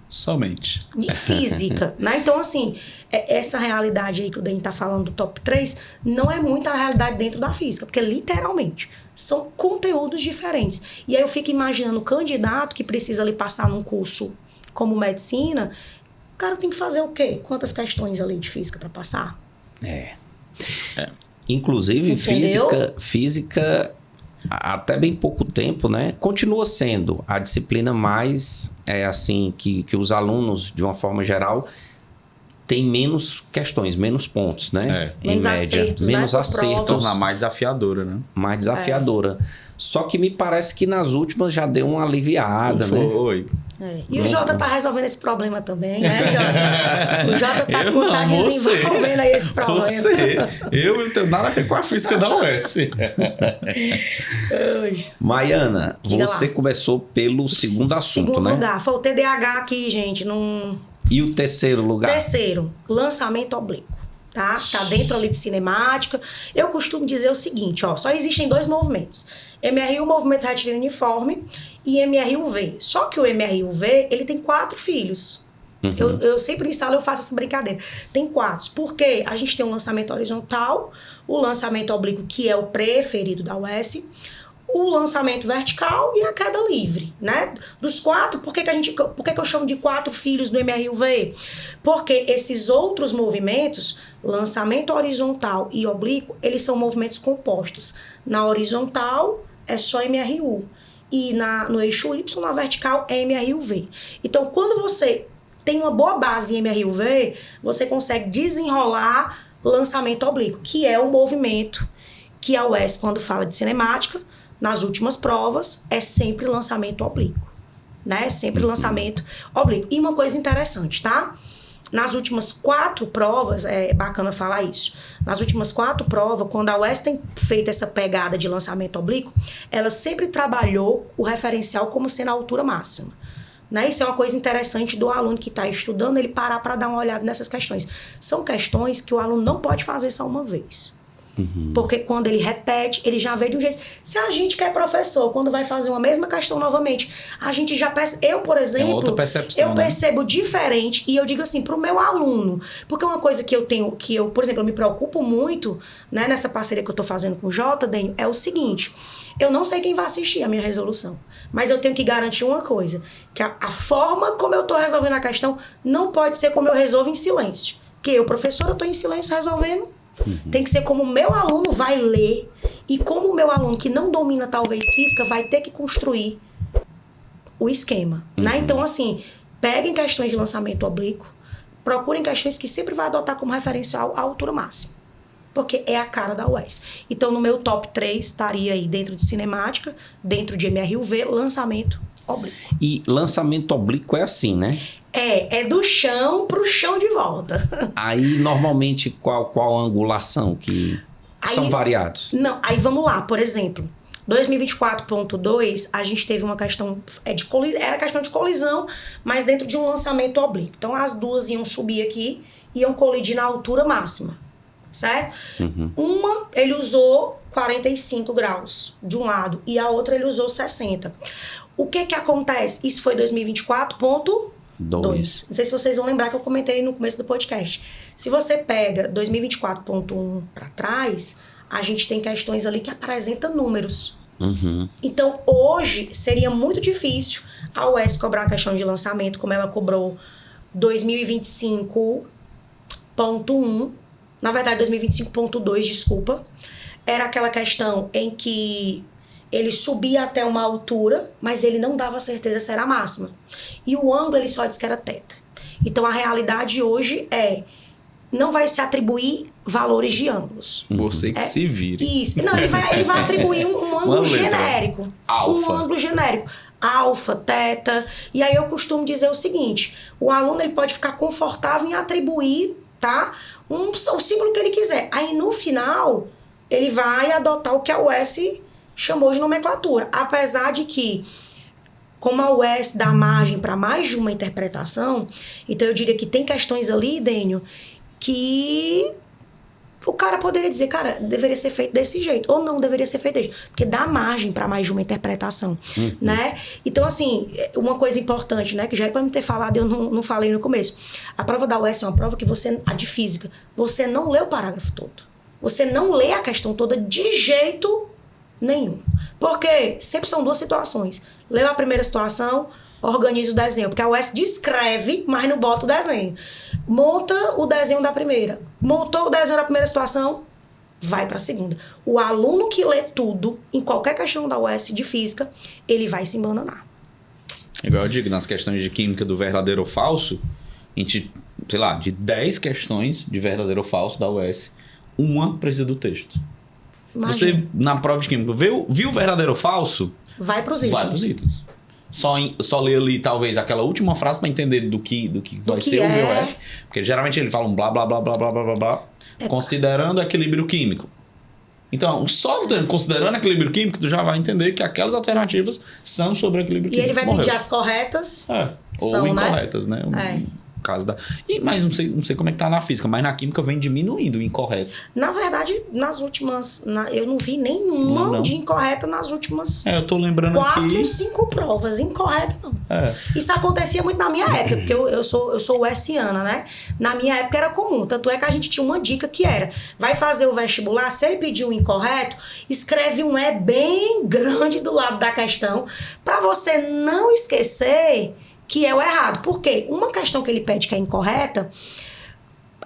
Speaker 2: Somente.
Speaker 3: De física, né? Então, assim, essa realidade aí que o Dani tá falando do top 3 não é muita realidade dentro da física, porque literalmente são conteúdos diferentes. E aí eu fico imaginando o candidato que precisa ali passar num curso como medicina, o cara tem que fazer o quê? Quantas questões ali de física para passar?
Speaker 1: Inclusive, física, até bem pouco tempo, né? Continua sendo a disciplina mais, assim, que os alunos, de uma forma geral, têm menos questões, menos pontos, né? Em
Speaker 3: menos
Speaker 1: média.
Speaker 3: Acertos,
Speaker 1: menos
Speaker 3: né?
Speaker 1: acertos.
Speaker 2: Tornar mais desafiadora, né?
Speaker 1: Mais desafiadora. Só que me parece que nas últimas já deu uma aliviada, né?
Speaker 2: Foi.
Speaker 3: E o Jota tá resolvendo esse problema também, né, Jota? O Jota tá desenvolvendo aí esse problema.
Speaker 2: Eu não tenho nada a ver com a física da UES.
Speaker 1: Maiana, você começou pelo segundo assunto, né?
Speaker 3: Segundo lugar. Foi o TDAH aqui, gente.
Speaker 1: E o terceiro lugar?
Speaker 3: Terceiro, lançamento oblíquo. Tá dentro ali de cinemática. Eu costumo dizer o seguinte, ó, só existem 2 movimentos. MRU, movimento retilíneo uniforme, e MRUV. Só que o MRUV, ele tem 4 filhos. Eu sempre em sala eu faço essa brincadeira. Tem 4. Porque a gente tem o lançamento horizontal, o lançamento oblíquo, que é o preferido da UES, o lançamento vertical e a queda livre, né? Dos 4, por que eu chamo de 4 filhos do MRUV? Porque esses outros movimentos, lançamento horizontal e oblíquo, eles são movimentos compostos. Na horizontal é só MRU e no eixo Y, na vertical, é MRUV. Então, quando você tem uma boa base em MRUV, você consegue desenrolar lançamento oblíquo, que é o movimento que a UES, quando fala de cinemática, nas últimas provas, é sempre lançamento oblíquo, né? Sempre lançamento oblíquo. E uma coisa interessante, tá? Nas últimas 4 provas, é bacana falar isso, nas últimas 4 provas, quando a UES tem feito essa pegada de lançamento oblíquo, ela sempre trabalhou o referencial como sendo a altura máxima. Né? Isso é uma coisa interessante do aluno que está estudando, ele parar para dar uma olhada nessas questões. São questões que o aluno não pode fazer só uma vez. Porque quando ele repete, ele já vê de um jeito. Se a gente que é professor, quando vai fazer uma mesma questão novamente, a gente já percebe. Eu, por exemplo,
Speaker 2: outra percepção,
Speaker 3: eu percebo diferente e eu digo assim, pro meu aluno. Porque uma coisa que eu tenho, por exemplo, eu me preocupo muito, né, nessa parceria que eu tô fazendo com o Jota, Dênio, é o seguinte: eu não sei quem vai assistir a minha resolução, mas eu tenho que garantir uma coisa, que a forma como eu tô resolvendo a questão não pode ser como eu resolvo em silêncio. Porque eu, professor, eu tô em silêncio resolvendo. Tem que ser como o meu aluno vai ler e como o meu aluno que não domina talvez física vai ter que construir o esquema, né? Então, assim, peguem questões de lançamento oblíquo, procurem questões que sempre vai adotar como referencial a altura máxima, porque é a cara da UES. Então, no meu top 3 estaria aí dentro de cinemática, dentro de MRUV, lançamento oblíquo.
Speaker 1: E lançamento oblíquo é assim, né?
Speaker 3: É do chão pro chão de volta.
Speaker 1: Aí, normalmente, qual a angulação que são variados?
Speaker 3: Não, aí vamos lá, por exemplo, 2024.2, a gente teve uma questão era questão de colisão, mas dentro de um lançamento oblíquo. Então, as duas iam subir aqui, iam colidir na altura máxima, certo? Uma, ele usou 45 graus de um lado, e a outra ele usou 60. O que acontece? Isso foi 2024.2. Não sei se vocês vão lembrar que eu comentei no começo do podcast. Se você pega 2024.1 para trás, a gente tem questões ali que apresentam números. Então, hoje, seria muito difícil a UES cobrar uma questão de lançamento como ela cobrou 2025.1. Na verdade, 2025.2, desculpa. Era aquela questão em que ele subia até uma altura, mas ele não dava certeza se era a máxima. E o ângulo, ele só disse que era teta. Então, a realidade hoje não vai se atribuir valores de ângulos.
Speaker 2: Você que se vire.
Speaker 3: Isso. Não, ele vai atribuir um ângulo genérico.
Speaker 2: Alfa.
Speaker 3: Um ângulo genérico. Alfa, teta. E aí eu costumo dizer o seguinte: o aluno ele pode ficar confortável em atribuir, tá? O símbolo que ele quiser. Aí, no final, ele vai adotar o que a UES chamou de nomenclatura. Apesar de que, como a UES dá margem para mais de uma interpretação, então eu diria que tem questões ali, Dênio, que o cara poderia dizer, cara, deveria ser feito desse jeito, ou não deveria ser feito desse jeito, porque dá margem para mais de uma interpretação, né? Então, assim, uma coisa importante, né, que já era para me ter falado, eu não falei no começo. A prova da UES é uma prova que a de física, você não lê o parágrafo todo. Você não lê a questão toda de jeito nenhum. Porque sempre são duas situações. Leu a primeira situação, organiza o desenho. Porque a UES descreve, mas não bota o desenho. Monta o desenho da primeira. Montou o desenho da primeira situação, vai para a segunda. O aluno que lê tudo, em qualquer questão da UES de física, ele vai se embananar.
Speaker 2: Igual eu digo, nas questões de química do verdadeiro ou falso, a gente, sei lá, de 10 questões de verdadeiro ou falso da UES, uma precisa do texto.
Speaker 3: Imagina.
Speaker 2: Você, na prova de química, viu o verdadeiro ou falso?
Speaker 3: Vai para os itens.
Speaker 2: Vai para os itens. Só ler ali, talvez, aquela última frase para entender do que vai ser o VOF. Porque geralmente ele fala um blá, blá, blá, blá, blá, blá, blá, blá, considerando equilíbrio químico. Então, só considerando equilíbrio químico, tu já vai entender que aquelas alternativas são sobre equilíbrio químico.
Speaker 3: E ele vai pedir as corretas.
Speaker 2: Ou incorretas, né? Caso da... Mas não sei como é que tá na física, mas na química vem diminuindo o incorreto.
Speaker 3: Na verdade, nas últimas... eu não vi nenhuma de incorreta nas últimas...
Speaker 2: eu tô lembrando
Speaker 3: 4, 5 provas. Incorreta, não. Isso acontecia muito na minha época, porque eu sou UESiana, né? Na minha época era comum. Tanto é que a gente tinha uma dica que era: vai fazer o vestibular, se ele pedir um incorreto, escreve um E bem grande do lado da questão, para você não esquecer que é o errado. Por quê? Uma questão que ele pede que é incorreta,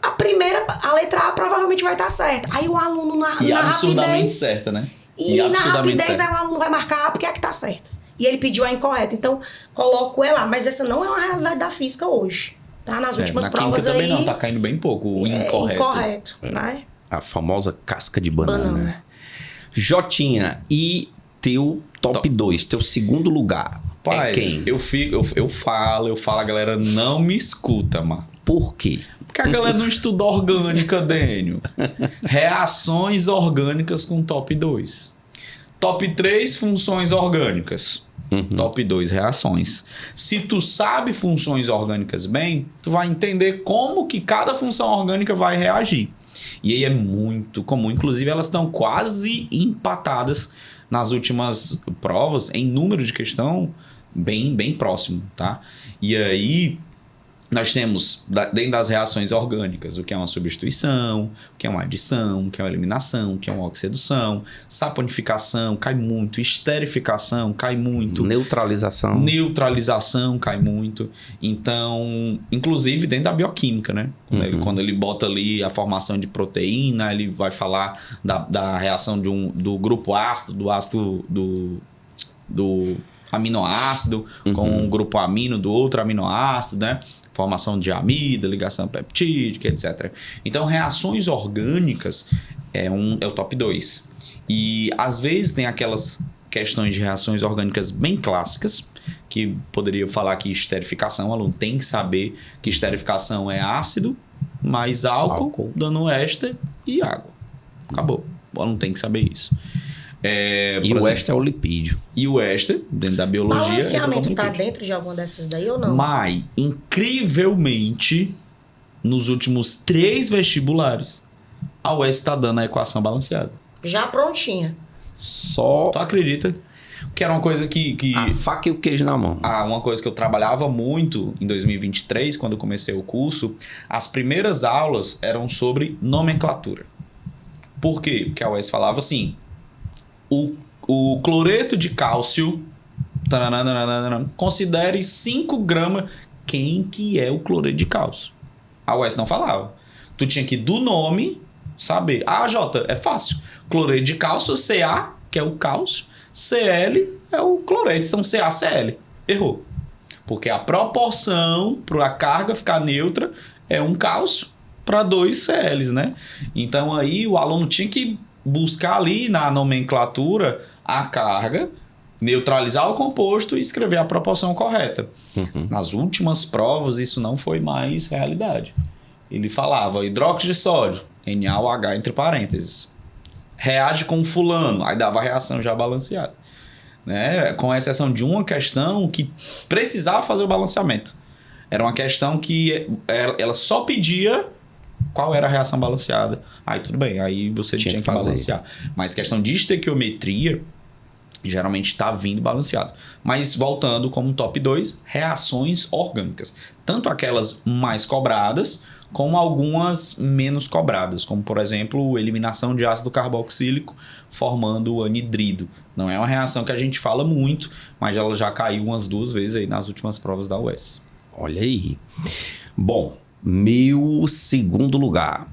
Speaker 3: a letra A provavelmente vai estar certa. Aí o aluno na
Speaker 2: absurdamente
Speaker 3: rapidez...
Speaker 2: certa, né?
Speaker 3: E na rapidez aí o aluno vai marcar A porque é a que está certa. E ele pediu a incorreta. Então, coloco ela lá. Mas essa não é uma realidade da física hoje. Tá? Nas últimas provas aí...
Speaker 2: também não, tá caindo bem pouco o incorreto.
Speaker 3: Incorreto, né?
Speaker 1: A famosa casca de banana. Jotinha, e teu top 2, teu segundo lugar?
Speaker 2: Rapaz,
Speaker 1: quem?
Speaker 2: Eu falo, a galera não me escuta, mano.
Speaker 1: Por quê?
Speaker 2: Porque a galera não estuda orgânica, Dênio. Reações orgânicas com top 2. Top 3, funções orgânicas. Top 2, reações. Se tu sabe funções orgânicas bem, tu vai entender como que cada função orgânica vai reagir. E aí é muito comum. Inclusive, elas estão quase empatadas nas últimas provas em número de questão bem próximo, tá? E aí nós temos, dentro das reações orgânicas, o que é uma substituição, o que é uma adição, o que é uma eliminação, o que é uma oxidação, saponificação, cai muito, esterificação, cai muito. Neutralização, cai muito. Então, inclusive dentro da bioquímica, né? Quando ele bota ali a formação de proteína, ele vai falar da reação do grupo ácido, do aminoácido com o grupo amino do outro aminoácido, né? Formação de amida, ligação peptídica, etc. Então, reações orgânicas é o top 2. E, às vezes, tem aquelas questões de reaçes orgânicas bem clássicas, que poderia falar que esterificação, o aluno tem que saber que esterificação é ácido, mais álcool. Dando éster e água. Acabou. O aluno tem que saber isso.
Speaker 1: E o éster é o lipídio.
Speaker 2: E o éster, dentro da biologia...
Speaker 3: O balanceamento está dentro de alguma dessas daí ou não?
Speaker 2: Mas, incrivelmente, nos últimos 3 vestibulares, a UES está dando a equação balanceada.
Speaker 3: Já prontinha.
Speaker 2: Só... Tu acredita? Que era uma coisa que...
Speaker 1: A faca e o queijo na mão.
Speaker 2: Uma coisa que eu trabalhava muito em 2023, quando eu comecei o curso, as primeiras aulas eram sobre nomenclatura. Por quê? Porque a UES falava assim... O cloreto de cálcio, considere 5 gramas. Quem que é o cloreto de cálcio? A UES não falava. Tu tinha que, do nome, saber. Jota, é fácil. Cloreto de cálcio, Ca, que é o cálcio, Cl é o cloreto. Então, CaCl. Errou. Porque a proporção para a carga ficar neutra é 1 cálcio para 2 Cls, né? Então, aí o aluno tinha que buscar ali na nomenclatura a carga, neutralizar o composto e escrever a proporção correta. Nas últimas provas, isso não foi mais realidade. Ele falava hidróxido de sódio, NaOH entre parênteses. Reage com fulano, aí dava a reação já balanceada. Né? Com exceção de uma questão que precisava fazer o balanceamento. Era uma questão que ela só pedia... Qual era a reação balanceada? Aí tudo bem, aí você tinha que balancear. Mas questão de estequiometria, geralmente está vindo balanceado. Mas voltando como top 2, reações orgânicas. Tanto aquelas mais cobradas, como algumas menos cobradas. Como, por exemplo, eliminação de ácido carboxílico formando o anidrido. Não é uma reação que a gente fala muito, mas ela já caiu umas 2 vezes aí nas últimas provas da UES.
Speaker 1: Olha aí. Bom... Meu segundo lugar.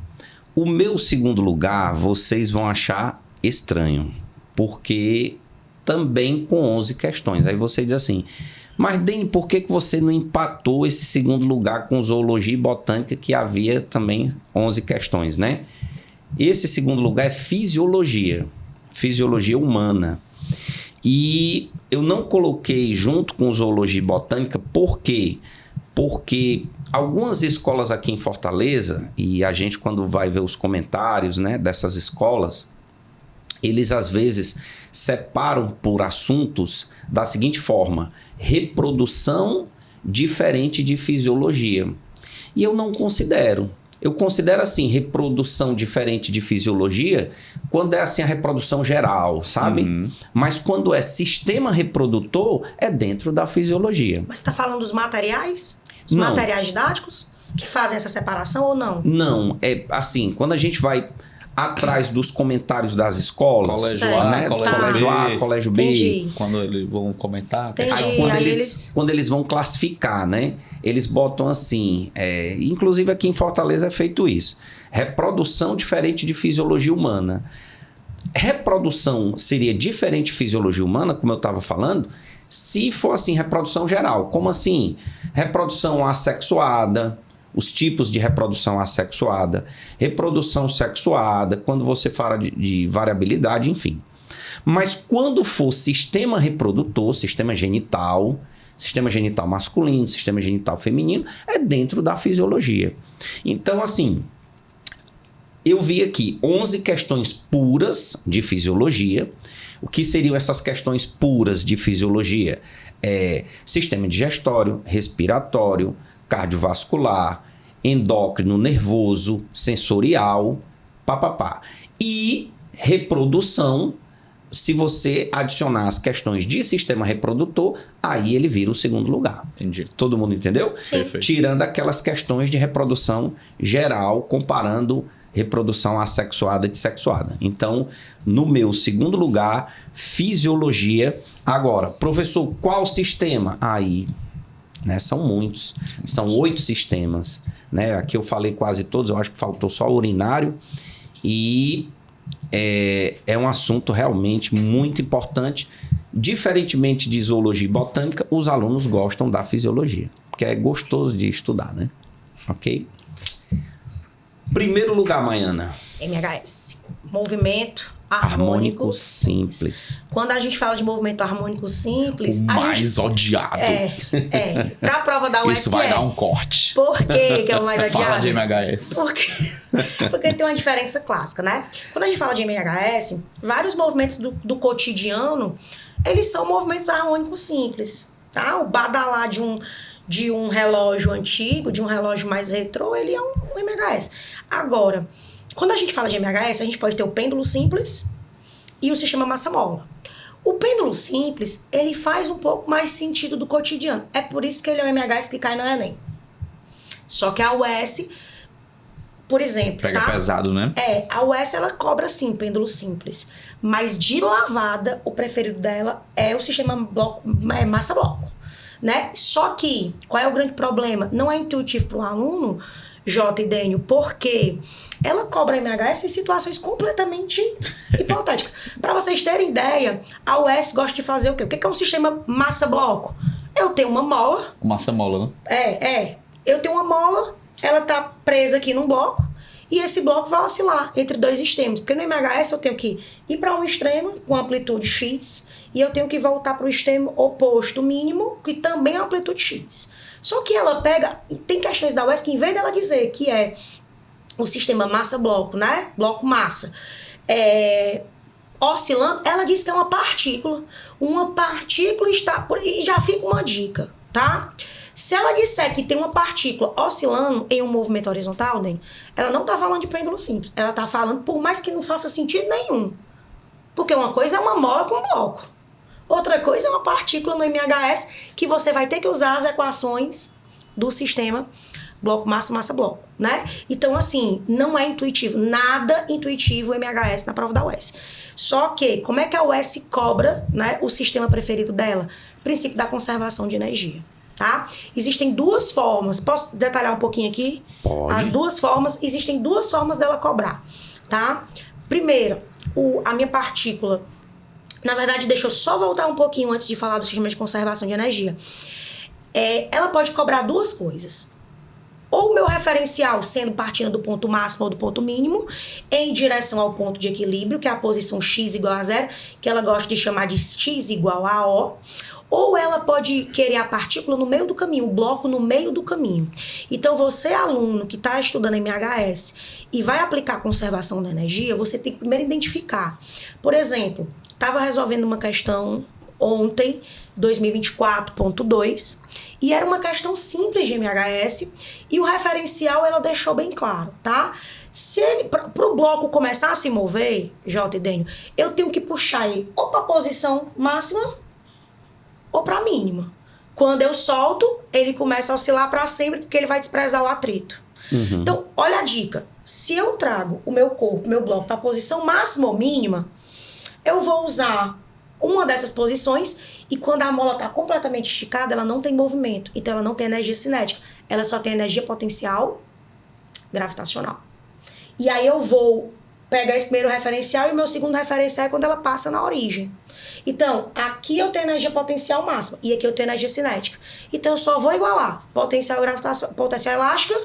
Speaker 1: O meu segundo lugar vocês vão achar estranho, porque também com 11 questões. Aí você diz assim, mas Deni, por que você não empatou esse segundo lugar com zoologia e botânica, que havia também 11 questões, né? Esse segundo lugar é fisiologia humana. E eu não coloquei junto com zoologia e botânica, por quê? Porque algumas escolas aqui em Fortaleza, e a gente quando vai ver os comentários, né, dessas escolas, eles às vezes separam por assuntos da seguinte forma: reprodução diferente de fisiologia. E eu não considero. Eu considero assim, reprodução diferente de fisiologia, quando é assim a reprodução geral, sabe? Mas quando é sistema reprodutor, é dentro da fisiologia.
Speaker 3: Mas você está falando dos materiais? Os materiais didáticos que fazem essa separação ou não?
Speaker 1: Não, é assim, quando a gente vai atrás dos comentários das escolas,
Speaker 2: colégio A,
Speaker 1: né? Colégio A, colégio B.
Speaker 3: Entendi.
Speaker 2: Quando eles vão comentar.
Speaker 1: Quando eles vão classificar, né? Eles botam assim, inclusive aqui em Fortaleza é feito isso. Reprodução diferente de fisiologia humana. Reprodução seria diferente de fisiologia humana, como eu estava falando, se for assim, reprodução geral. Como assim? Reprodução assexuada, os tipos de reprodução assexuada, reprodução sexuada, quando você fala de variabilidade, enfim. Mas quando for sistema reprodutor, sistema genital masculino, sistema genital feminino, é dentro da fisiologia. Então, assim, eu vi aqui 11 questões puras de fisiologia. O que seriam essas questões puras de fisiologia? Sistema digestório, respiratório, cardiovascular, endócrino, nervoso, sensorial, papapá. E reprodução, se você adicionar as questões de sistema reprodutor, aí ele vira o segundo lugar.
Speaker 2: Entendi.
Speaker 1: Todo mundo entendeu?
Speaker 2: Perfeito.
Speaker 1: Tirando aquelas questões de reprodução geral, comparando reprodução assexuada e dissexuada. Então, no meu segundo lugar, fisiologia. Agora, professor, qual sistema? Aí, né, são muitos. São 8 sistemas. Né? Aqui eu falei quase todos, eu acho que faltou só o urinário. E é um assunto realmente muito importante. Diferentemente de zoologia e botânica, os alunos gostam da fisiologia, porque é gostoso de estudar, né? Ok? Primeiro lugar, Maiana.
Speaker 3: MHS. Movimento
Speaker 1: Harmônico simples.
Speaker 3: Quando a gente fala de movimento harmônico simples...
Speaker 2: O mais odiado.
Speaker 3: Pra prova da USE.
Speaker 2: Isso vai dar um corte.
Speaker 3: Por que é o mais odiado?
Speaker 2: Fala de MHS.
Speaker 3: Porque tem uma diferença clássica, né? Quando a gente fala de MHS, vários movimentos do cotidiano, eles são movimentos harmônicos simples, tá? O badalar de um relógio antigo, de um relógio mais retrô, ele é um MHS. Agora, quando a gente fala de MHS, a gente pode ter o pêndulo simples e o sistema massa-mola. O pêndulo simples, ele faz um pouco mais sentido do cotidiano. É por isso que ele é o MHS que cai no Enem. Só que a UES, por exemplo...
Speaker 2: Pega pesado, né?
Speaker 3: A UES, ela cobra, sim, pêndulo simples. Mas de lavada, o preferido dela é o sistema massa-bloco. Né? Só que, qual é o grande problema? Não é intuitivo para o aluno, Jota e Dênio, porque ela cobra MHS em situações completamente hipotéticas. Para vocês terem ideia, a UES gosta de fazer o quê? O que é um sistema massa-bloco? Eu tenho uma mola.
Speaker 2: Massa-mola, né?
Speaker 3: Eu tenho uma mola, ela tá presa aqui num bloco, e esse bloco vai oscilar entre 2 extremos. Porque no MHS eu tenho que ir para um extremo com amplitude X, e eu tenho que voltar para o extremo oposto mínimo, que também é amplitude X. Só que ela pega, e tem questões da UES que, em vez dela dizer que é o sistema massa-bloco, né? Bloco-massa, oscilando, ela diz que é uma partícula. Uma partícula está... E já fica uma dica, tá? Se ela disser que tem uma partícula oscilando em um movimento horizontal, ela não está falando de pêndulo simples. Ela está falando, por mais que não faça sentido nenhum. Porque uma coisa é uma mola com bloco. Outra coisa é uma partícula no MHS que você vai ter que usar as equações do sistema bloco-massa, massa-bloco, né? Então, assim, não é intuitivo. Nada intuitivo o MHS na prova da UES. Só que, como é que a UES cobra, né, o sistema preferido dela? Princípio da conservação de energia, tá? Existem 2 formas. Posso detalhar um pouquinho aqui?
Speaker 1: Pode.
Speaker 3: As 2 formas. Existem 2 formas dela cobrar, tá? Primeiro, a minha partícula... Na verdade, deixa eu só voltar um pouquinho antes de falar do sistema de conservação de energia. Ela pode cobrar 2 coisas. Ou o meu referencial sendo partindo do ponto máximo ou do ponto mínimo, em direção ao ponto de equilíbrio, que é a posição x igual a 0, que ela gosta de chamar de x igual a O. Ou ela pode querer a partícula no meio do caminho, o bloco no meio do caminho. Então, você, aluno que está estudando MHS e vai aplicar conservação da energia, você tem que primeiro identificar. Por exemplo... Estava resolvendo uma questão ontem, 2024.2, e era uma questão simples de MHS, e o referencial ela deixou bem claro, tá? Se ele, para o bloco começar a se mover, Jota e Dênio, eu tenho que puxar ele ou para a posição máxima ou para a mínima. Quando eu solto, ele começa a oscilar para sempre, porque ele vai desprezar o atrito. Uhum. Então, olha a dica. Se eu trago o meu corpo, meu bloco, para a posição máxima ou mínima, eu vou usar uma dessas posições e quando a mola está completamente esticada, ela não tem movimento. Então, ela não tem energia cinética. Ela só tem energia potencial gravitacional. E aí, eu vou pegar esse primeiro referencial e o meu segundo referencial é quando ela passa na origem. Então, aqui eu tenho energia potencial máxima e aqui eu tenho energia cinética. Então, eu só vou igualar potencial elástica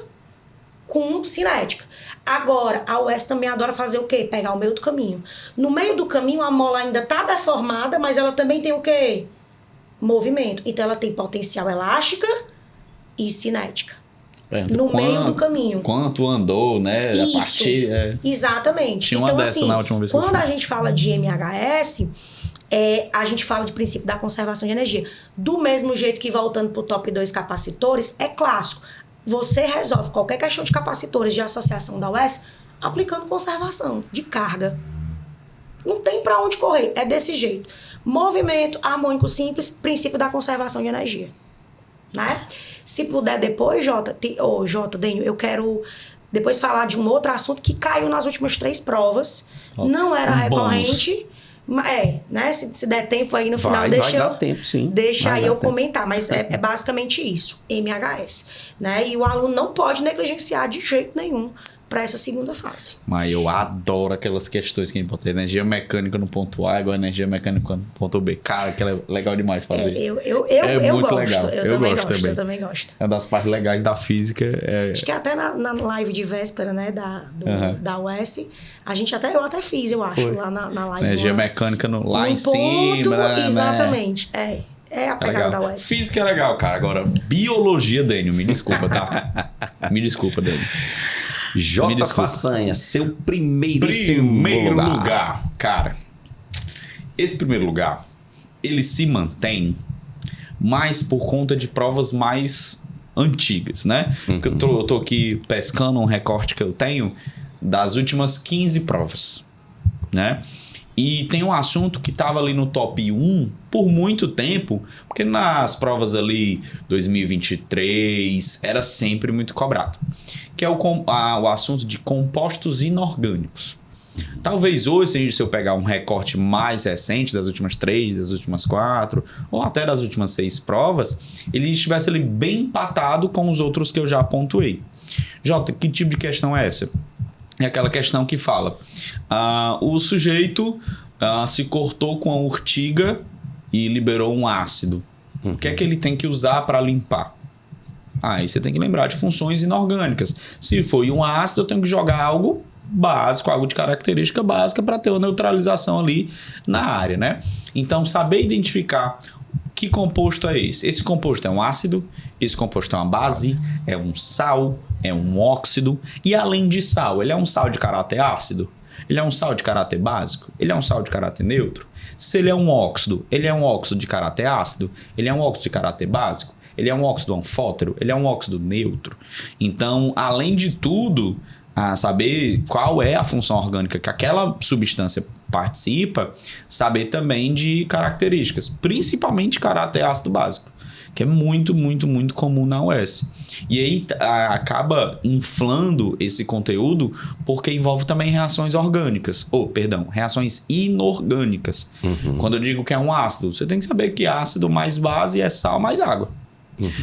Speaker 3: com cinética. Agora, a UES também adora fazer o quê? Pegar o meio do caminho. No meio do caminho, a mola ainda está deformada, mas ela também tem o quê? Movimento. Então, ela tem potencial elástica e cinética. No meio do caminho.
Speaker 2: Quanto andou, né?
Speaker 3: Isso,
Speaker 2: a partir,
Speaker 3: exatamente.
Speaker 2: Tinha uma
Speaker 3: então,
Speaker 2: dessa
Speaker 3: assim,
Speaker 2: na última vez que eu
Speaker 3: quando
Speaker 2: fiz.
Speaker 3: a gente fala de MHS, a gente fala de princípio da conservação de energia. Do mesmo jeito que, voltando para o top 2 capacitores, é clássico. Você resolve qualquer questão de capacitores de associação da UES, aplicando conservação de carga. Não tem para onde correr, é desse jeito. Movimento harmônico simples, princípio da conservação de energia. Né? Se puder depois, Denho, eu quero depois falar de um outro assunto que caiu nas últimas 3 provas. Não era recorrente. Né? Se der tempo aí no final,
Speaker 1: vai dar tempo, sim.
Speaker 3: Deixa aí eu comentar, mas é basicamente isso, MHS. Né? E o aluno não pode negligenciar de jeito nenhum para essa segunda fase.
Speaker 2: Mas eu adoro aquelas questões que a gente bota energia mecânica no ponto A igual energia mecânica no ponto B. Cara, aquilo é legal demais de fazer.
Speaker 3: Eu
Speaker 2: muito
Speaker 3: gosto,
Speaker 2: legal.
Speaker 3: Eu também gosto.
Speaker 2: É uma das partes legais da física.
Speaker 3: Acho que até na live de véspera, né, da UES, eu até fiz, eu acho, lá na live.
Speaker 2: Energia mecânica lá em cima.
Speaker 3: Exatamente, É a pegada da UES.
Speaker 2: Física é legal, cara. Agora, biologia, Dênio, me desculpa, tá? Me desculpa, Dênio.
Speaker 1: J. Façanha, seu primeiro lugar.
Speaker 2: Cara, esse primeiro lugar, ele se mantém mais por conta de provas mais antigas, né? Porque eu tô aqui pescando um recorte que eu tenho das últimas 15 provas, né? E tem um assunto que estava ali no top 1 por muito tempo, porque nas provas ali 2023 era sempre muito cobrado, que é o assunto de compostos inorgânicos. Talvez hoje, se eu pegar um recorte mais recente das últimas 3, das últimas 4, ou até das últimas 6 provas, ele estivesse ali bem empatado com os outros que eu já pontuei. Jota, que tipo de questão é essa? É aquela questão que fala, o sujeito se cortou com a urtiga e liberou um ácido. O que é que ele tem que usar para limpar? Aí você tem que lembrar de funções inorgânicas. Se foi um ácido, eu tenho que jogar algo básico, algo de característica básica para ter uma neutralização ali na área, né? Então, saber identificar que composto é esse. Esse composto é um ácido, esse composto é uma base, é um sal, é um óxido. E além de sal, ele é um sal de caráter ácido? Ele é um sal de caráter básico? Ele é um sal de caráter neutro? Se ele é um óxido, ele é um óxido de caráter ácido? Ele é um óxido de caráter básico? Ele é um óxido anfótero? Ele é um óxido neutro? Então, além de tudo, saber qual é a função orgânica que aquela substância participa, saber também de características, principalmente caráter ácido básico, que é muito, muito, muito comum na UES. E aí acaba inflando esse conteúdo porque envolve também reações orgânicas, reações inorgânicas. Quando eu digo que é um ácido, você tem que saber que ácido mais base é sal mais água.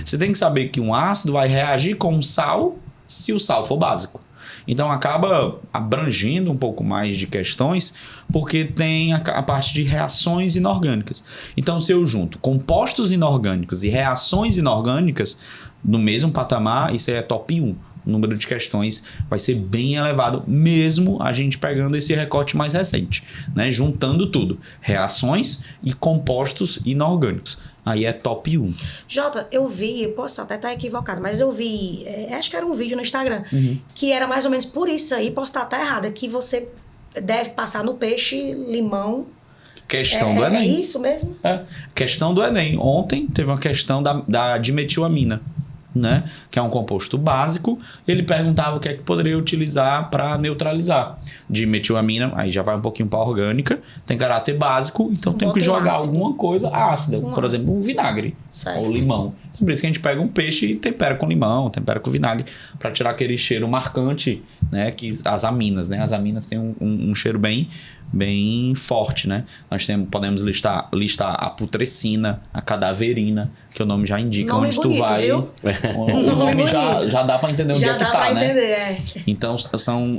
Speaker 2: Você tem que saber que um ácido vai reagir com um sal se o sal for básico. Então acaba abrangendo um pouco mais de questões porque tem a parte de reações inorgânicas. Então se eu junto compostos inorgânicos e reações inorgânicas no mesmo patamar, isso aí é top 1. O número de questões vai ser bem elevado, mesmo a gente pegando esse recorte mais recente, né? Juntando tudo, reações e compostos inorgânicos. Aí é top 1.
Speaker 3: Jota, eu vi, posso até estar equivocado, mas eu vi, acho que era um vídeo no Instagram, que era mais ou menos por isso aí, posso estar até errada, que você deve passar no peixe, limão.
Speaker 2: Questão do Enem.
Speaker 3: É isso mesmo?
Speaker 2: Questão do Enem. Ontem teve uma questão da dimetilamina, né? Que é um composto básico. Ele perguntava o que é que poderia utilizar para neutralizar. Dimetilamina, aí já vai um pouquinho para orgânica, tem caráter básico, então tem que jogar alguma coisa ácida, por exemplo, um vinagre ou limão. Então, por isso que a gente pega um peixe e tempera com limão, tempera com vinagre, para tirar aquele cheiro marcante, né? Que as aminas, né? As aminas têm um cheiro bem forte, né? Nós podemos listar a putrescina, a cadaverina, que o nome já indica
Speaker 3: nome
Speaker 2: onde
Speaker 3: bonito,
Speaker 2: tu vai.
Speaker 3: Viu?
Speaker 2: O nome já dá para entender onde é que tá, né?
Speaker 3: Entender,
Speaker 2: Então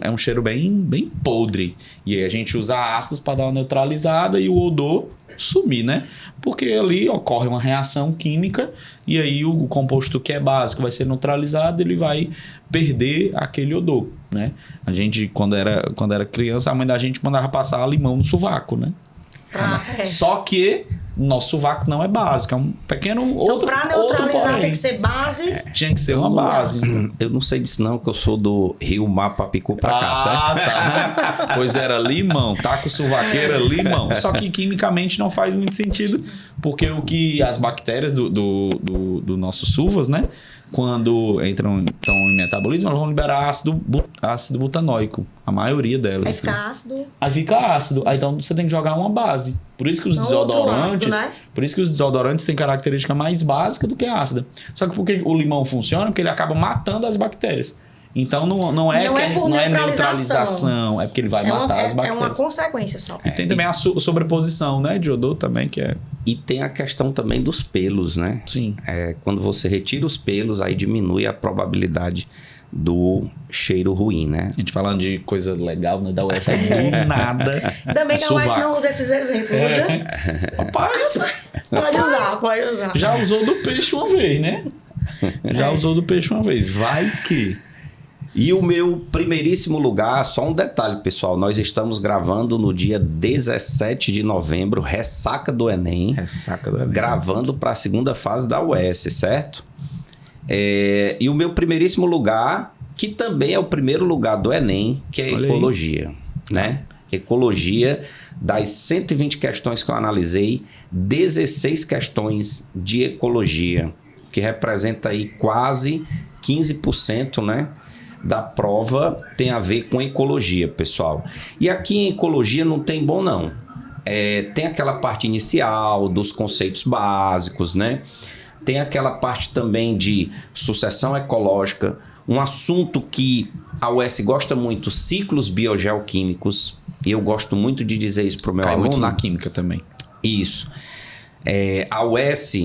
Speaker 2: é um cheiro bem podre. E aí a gente usa ácidos para dar uma neutralizada e o odor sumir, né? Porque ali ocorre uma reação química e aí o composto que é básico vai ser neutralizado, ele vai perder aquele odor, né? A gente, quando era criança, a mãe da gente mandava passar limão no sovaco, né? Só que nosso sovaco não é básico, é um pequeno
Speaker 3: então, para neutralizar tem que ser base.
Speaker 2: Tinha que ser uma base.
Speaker 1: Eu não sei disso não, que eu sou do Rio Mar Papicu pra cá, certo?
Speaker 2: Tá. Pois era limão, taco sovaqueira, limão. Só que quimicamente não faz muito sentido, porque o que as bactérias do nosso suvas, né? quando estão em metabolismo, elas vão liberar ácido butanóico. A maioria delas.
Speaker 3: Aí fica ácido.
Speaker 2: Aí fica ácido. Aí então você tem que jogar uma base. Por isso que os desodorantes.
Speaker 3: Ácido, né?
Speaker 2: Por isso que os desodorantes têm característica mais básica do que a ácida. Só que por que o limão funciona? Porque ele acaba matando as bactérias. Então não é neutralização, é porque ele vai matar as bactérias.
Speaker 3: É uma consequência só.
Speaker 2: E tem também a sobreposição, né, de odor também, que é...
Speaker 1: E tem a questão também dos pelos, né?
Speaker 2: Sim.
Speaker 1: Quando você retira os pelos, aí diminui a probabilidade do cheiro ruim, né?
Speaker 2: A gente falando de coisa legal, né, da UES, do nada.
Speaker 3: Ainda bem que a UES não usa esses exemplos, usa?
Speaker 2: Rapaz!
Speaker 3: Pode usar.
Speaker 2: Já usou do peixe uma vez, né? Já usou do peixe uma vez. Vai que...
Speaker 1: E o meu primeiríssimo lugar, só um detalhe, pessoal. Nós estamos gravando no dia 17 de novembro, ressaca do Enem.
Speaker 2: Ressaca do Enem.
Speaker 1: Gravando para a segunda fase da UES, certo? E o meu primeiríssimo lugar, que também é o primeiro lugar do Enem, que é ecologia, né? Ecologia, das 120 questões que eu analisei, 16 questões de ecologia, que representa aí quase 15%, né? Da prova tem a ver com ecologia, pessoal. E aqui em ecologia não tem bom, não. Tem aquela parte inicial dos conceitos básicos, né? Tem aquela parte também de sucessão ecológica, um assunto que a UES gosta muito, ciclos biogeoquímicos, e eu gosto muito de dizer isso para o meu aluno.
Speaker 2: Muito na química também.
Speaker 1: Isso. A UES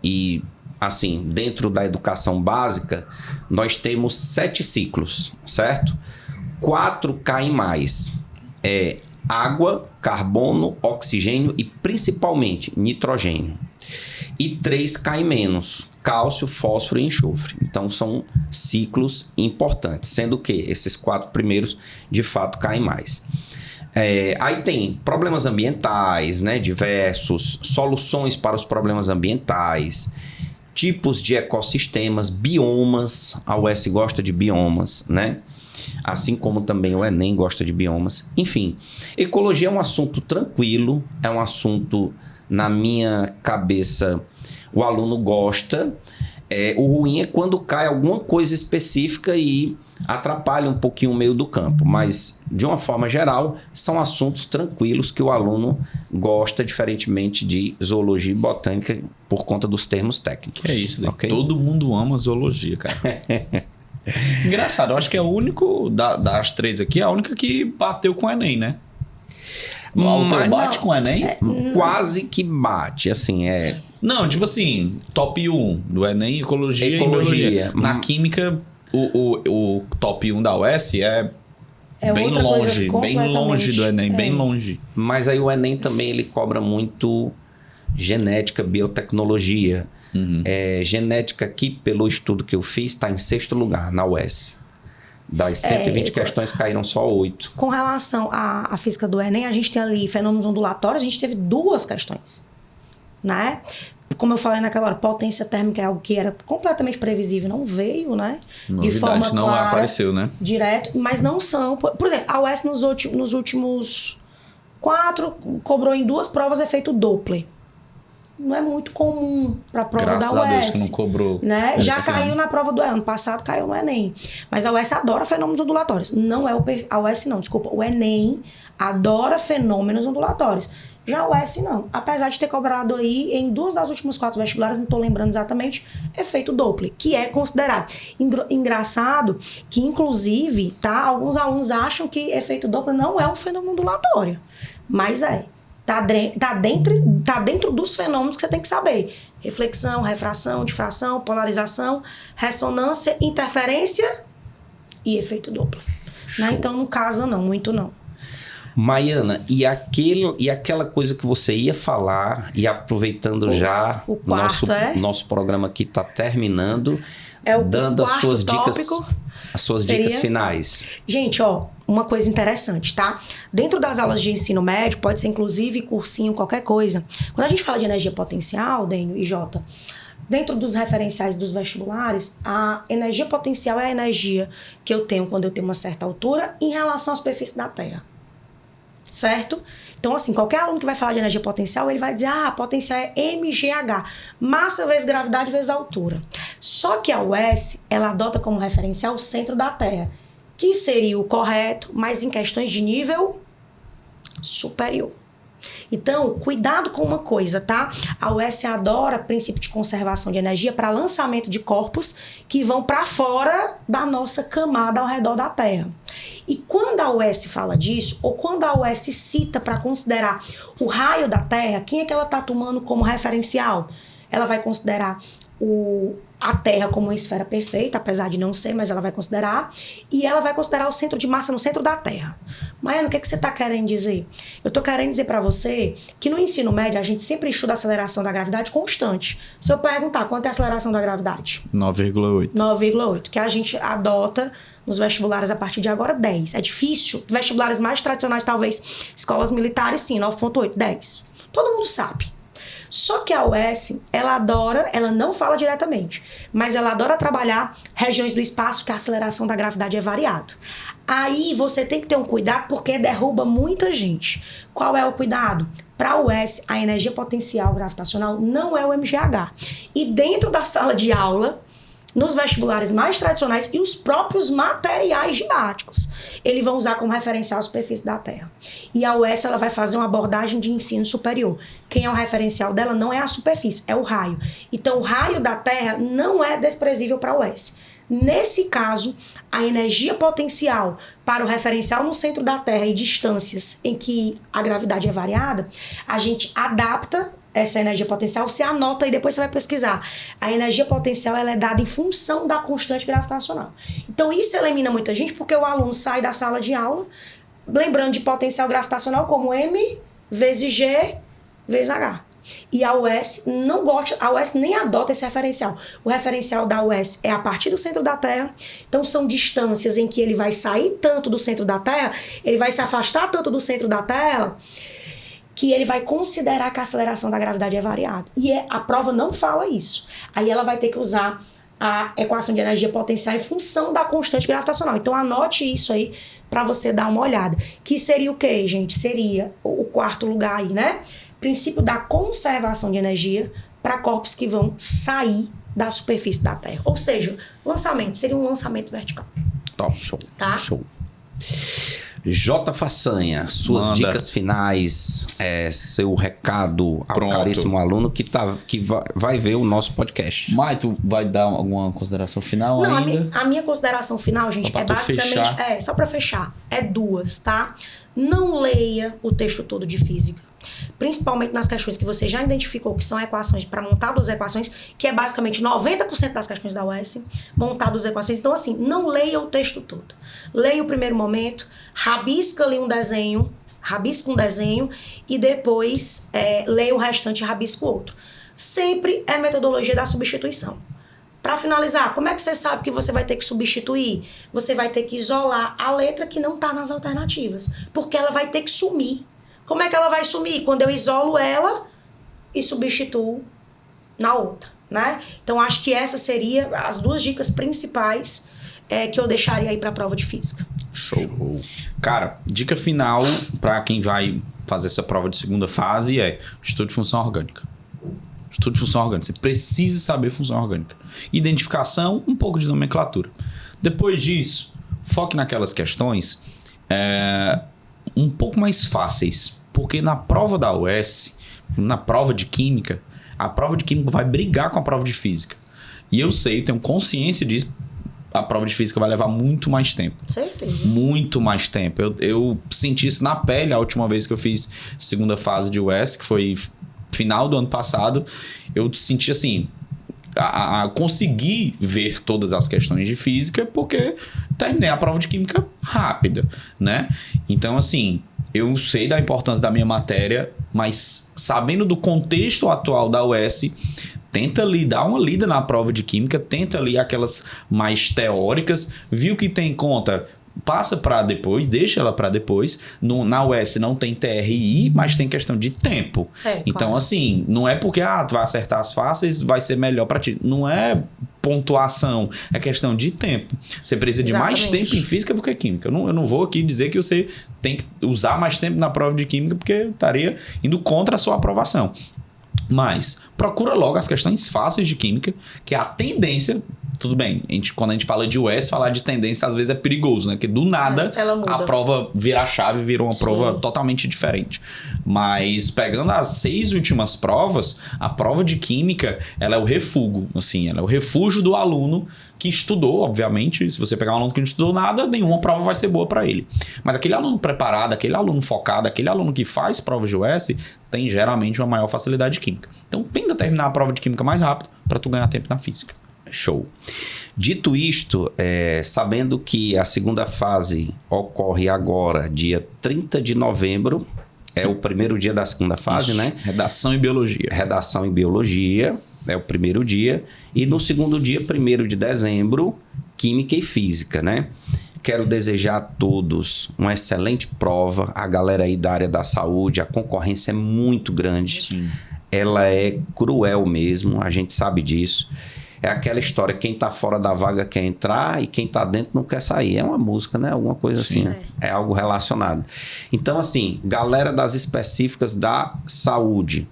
Speaker 1: e... Assim, dentro da educação básica, nós temos 7 ciclos, certo? 4 caem mais. Água, carbono, oxigênio e principalmente nitrogênio. E 3 caem menos, cálcio, fósforo e enxofre. Então, são ciclos importantes, sendo que esses 4 primeiros, de fato, caem mais. Aí tem problemas ambientais, né, diversos, soluções para os problemas ambientais, tipos de ecossistemas, biomas. A UES gosta de biomas, né? Assim como também o Enem gosta de biomas. Enfim, ecologia é um assunto tranquilo, é um assunto, na minha cabeça, o aluno gosta. O ruim é quando cai alguma coisa específica e atrapalha um pouquinho o meio do campo. Mas, de uma forma geral, são assuntos tranquilos que o aluno gosta, diferentemente de zoologia e botânica, por conta dos termos técnicos.
Speaker 2: É isso,
Speaker 1: okay?
Speaker 2: Todo mundo ama zoologia, cara. Engraçado, eu acho que é o único, das 3 aqui, é a única que bateu com o Enem, né? O bate com o Enem?
Speaker 1: Quase que bate, assim,
Speaker 2: Não, tipo assim, top 1 do Enem, ecologia e biologia. Na química, o top 1 da UES é bem longe do Enem, bem longe.
Speaker 1: Mas aí o Enem também ele cobra muito genética, biotecnologia. Genética aqui, pelo estudo que eu fiz, está em 6º lugar na UES. Das 120 questões, caíram só 8.
Speaker 3: Com relação à física do Enem, a gente tem ali fenômenos ondulatórios, a gente teve 2 questões, né? Como eu falei naquela hora, potência térmica é algo que era completamente previsível, não veio, né?
Speaker 2: Novidade,
Speaker 3: de forma
Speaker 2: não
Speaker 3: clara,
Speaker 2: apareceu, né?
Speaker 3: Direto, mas não são... Por exemplo, a UES nos últimos 4 cobrou em 2 provas efeito Doppler. Não é muito comum para a prova
Speaker 2: Graças
Speaker 3: da UES.
Speaker 2: Graças a Deus que não cobrou.
Speaker 3: Né? Já caiu na prova do ano passado, caiu no Enem. Mas a UES adora fenômenos ondulatórios. Não é a UES não, desculpa. O Enem adora fenômenos ondulatórios. Já a UES não. Apesar de ter cobrado aí em 2 das últimas 4 vestibulares, não estou lembrando exatamente, efeito Doppler, que é considerado. Engraçado que, inclusive, tá, alguns alunos acham que efeito Doppler não é um fenômeno ondulatório. Mas é. Tá dentro dos fenômenos que você tem que saber. Reflexão, refração, difração, polarização, ressonância, interferência e efeito Doppler. Né? Então não casa não, muito não.
Speaker 1: Maiana, e aquela coisa que você ia falar, e aproveitando já,
Speaker 3: o quarto,
Speaker 1: nosso programa aqui está terminando,
Speaker 3: o
Speaker 1: dando as suas
Speaker 3: tópico,
Speaker 1: dicas finais.
Speaker 3: Gente, ó, uma coisa interessante, tá? Dentro das aulas de ensino médio, pode ser inclusive cursinho, qualquer coisa. Quando a gente fala de energia potencial, Dênio e Jota, dentro dos referenciais dos vestibulares, a energia potencial é a energia que eu tenho quando eu tenho uma certa altura em relação à superfície da Terra. Certo? Então, assim, qualquer aluno que vai falar de energia potencial, ele vai dizer, a potencial é MGH, massa vezes gravidade vezes altura. Só que a UES, ela adota como referencial o centro da Terra, que seria o correto, mas em questões de nível superior. Então, cuidado com uma coisa, tá? A UES adora princípio de conservação de energia para lançamento de corpos que vão para fora da nossa camada ao redor da Terra. E quando a UES fala disso, ou quando a UES cita para considerar o raio da Terra, quem é que ela está tomando como referencial? Ela vai considerar a Terra como uma esfera perfeita, apesar de não ser, mas ela vai considerar. E ela vai considerar o centro de massa no centro da Terra. Maiana, o que você está querendo dizer? Eu estou querendo dizer para você que no ensino médio a gente sempre estuda a aceleração da gravidade constante. Se eu perguntar quanto é a aceleração da gravidade?
Speaker 2: 9,8.
Speaker 3: 9,8, que a gente adota nos vestibulares a partir de agora 10. É difícil. Vestibulares mais tradicionais, talvez, escolas militares, sim, 9,8, 10. Todo mundo sabe. Só que a UES, ela adora, ela não fala diretamente, mas ela adora trabalhar regiões do espaço que a aceleração da gravidade é variado. Aí você tem que ter um cuidado porque derruba muita gente. Qual é o cuidado? Para a UES, a energia potencial gravitacional não é o MGH. E dentro da sala de aula, nos vestibulares mais tradicionais e os próprios materiais didáticos, eles vão usar como referencial a superfície da Terra. E a UES, ela vai fazer uma abordagem de ensino superior. Quem é o referencial dela não é a superfície, é o raio. Então, o raio da Terra não é desprezível para a UES. Nesse caso, a energia potencial para o referencial no centro da Terra e distâncias em que a gravidade é variada, a gente adapta essa energia potencial, você anota e depois você vai pesquisar. A energia potencial, ela é dada em função da constante gravitacional. Então isso elimina muita gente porque o aluno sai da sala de aula lembrando de potencial gravitacional como M vezes G vezes H. E a UES não gosta, a UES nem adota esse referencial. O referencial da UES é a partir do centro da Terra. Então são distâncias em que ele vai sair tanto do centro da Terra, ele vai se afastar tanto do centro da Terra, que ele vai considerar que a aceleração da gravidade é variada. E a prova não fala isso. Aí ela vai ter que usar a equação de energia potencial em função da constante gravitacional. Então anote isso aí para você dar uma olhada. Que seria o quê, gente? Seria o quarto lugar aí, né? Princípio da conservação de energia para corpos que vão sair da superfície da Terra. Ou seja, lançamento. Seria um lançamento vertical.
Speaker 1: Top, show.
Speaker 3: Tá?
Speaker 1: Show. J. Façanha, suas dicas finais, seu recado ao caríssimo aluno que vai ver o nosso podcast.
Speaker 2: Mai, tu vai dar alguma consideração final
Speaker 3: Não,
Speaker 2: ainda?
Speaker 3: A minha consideração final, gente, é basicamente... só para fechar, é duas, tá? Não leia o texto todo de física. Principalmente nas questões que você já identificou, que são equações, para montar duas equações, que é basicamente 90% das questões da UES, montar duas equações. Então, assim, não leia o texto todo. Leia o primeiro momento, rabisca ali um desenho, e depois leia o restante e rabisca o outro. Sempre é metodologia da substituição. Para finalizar, como é que você sabe que você vai ter que substituir? Você vai ter que isolar a letra que não está nas alternativas, porque ela vai ter que sumir. Como é que ela vai sumir? Quando eu isolo ela e substituo na outra, né? Então, acho que essas seriam as duas dicas principais que eu deixaria aí para a prova de física.
Speaker 2: Show. Cara, dica final para quem vai fazer essa prova de segunda fase é estudo de função orgânica. Estudo de função orgânica. Você precisa saber função orgânica. Identificação, um pouco de nomenclatura. Depois disso, foque naquelas questões um pouco mais fáceis. Porque na prova da UES, na prova de química, a prova de química vai brigar com a prova de física. E eu sei, tenho consciência disso, a prova de física vai levar muito mais tempo.
Speaker 3: Certeza.
Speaker 2: Muito mais tempo. Eu senti isso na pele a última vez que eu fiz segunda fase de UES, que foi final do ano passado. Eu senti assim, consegui ver todas as questões de física porque terminei a prova de química rápida, né? Então, assim, eu sei da importância da minha matéria, mas sabendo do contexto atual da UES, tenta ali, dá uma lida na prova de química, tenta ali aquelas mais teóricas, viu que tem conta, passa para depois, deixa ela para depois. Na UES não tem TRI, mas tem questão de tempo. Então, claro, assim, não é porque tu vai acertar as fáceis, vai ser melhor para ti. Não é pontuação, é questão de tempo. Você precisa de mais tempo em física do que química. Eu não vou aqui dizer que você tem que usar mais tempo na prova de química, porque estaria indo contra a sua aprovação. Mas procura logo as questões fáceis de química, que é a tendência. Tudo bem, quando a gente fala de US, falar de tendência às vezes é perigoso, né? Porque do nada a prova vira a chave, vira uma prova totalmente diferente. Mas pegando as 6 últimas provas, a prova de química, ela é o refúgio, assim, ela é o refúgio do aluno que estudou, obviamente. Se você pegar um aluno que não estudou nada, nenhuma prova vai ser boa para ele. Mas aquele aluno preparado, aquele aluno focado, aquele aluno que faz provas de US, tem geralmente uma maior facilidade de química. Então tenta terminar a prova de química mais rápido para tu ganhar tempo na física.
Speaker 1: Show. Dito isto, sabendo que a segunda fase ocorre agora, dia 30 de novembro, é o primeiro dia da segunda fase, né?
Speaker 2: Redação e Biologia.
Speaker 1: Redação e Biologia é o primeiro dia. E no segundo dia, 1º de dezembro, Química e Física, né? Quero desejar a todos uma excelente prova. A galera aí da área da saúde, a concorrência é muito grande.
Speaker 2: Sim.
Speaker 1: Ela é cruel mesmo, a gente sabe disso. É aquela história, quem tá fora da vaga quer entrar e quem tá dentro não quer sair. É uma música, né? Alguma coisa assim, né? É algo relacionado. Então, assim, galera das específicas da saúde,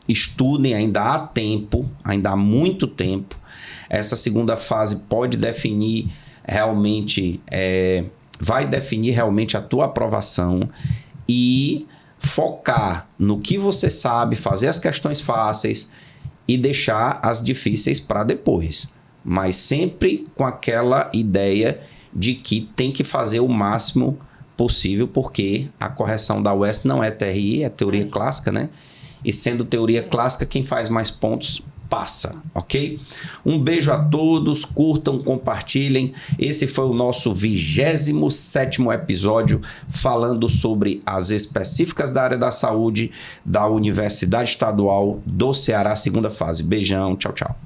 Speaker 1: estudem, ainda há tempo, ainda há muito tempo. Essa segunda fase pode definir realmente, vai definir realmente a tua aprovação e focar no que você sabe, fazer as questões fáceis e deixar as difíceis para depois. Mas sempre com aquela ideia de que tem que fazer o máximo possível, porque a correção da UES não é TRI, é teoria clássica, né? E sendo teoria clássica, quem faz mais pontos passa, ok? Um beijo a todos, curtam, compartilhem. Esse foi o nosso 27º episódio falando sobre as específicas da área da saúde da Universidade Estadual do Ceará, segunda fase. Beijão, tchau, tchau.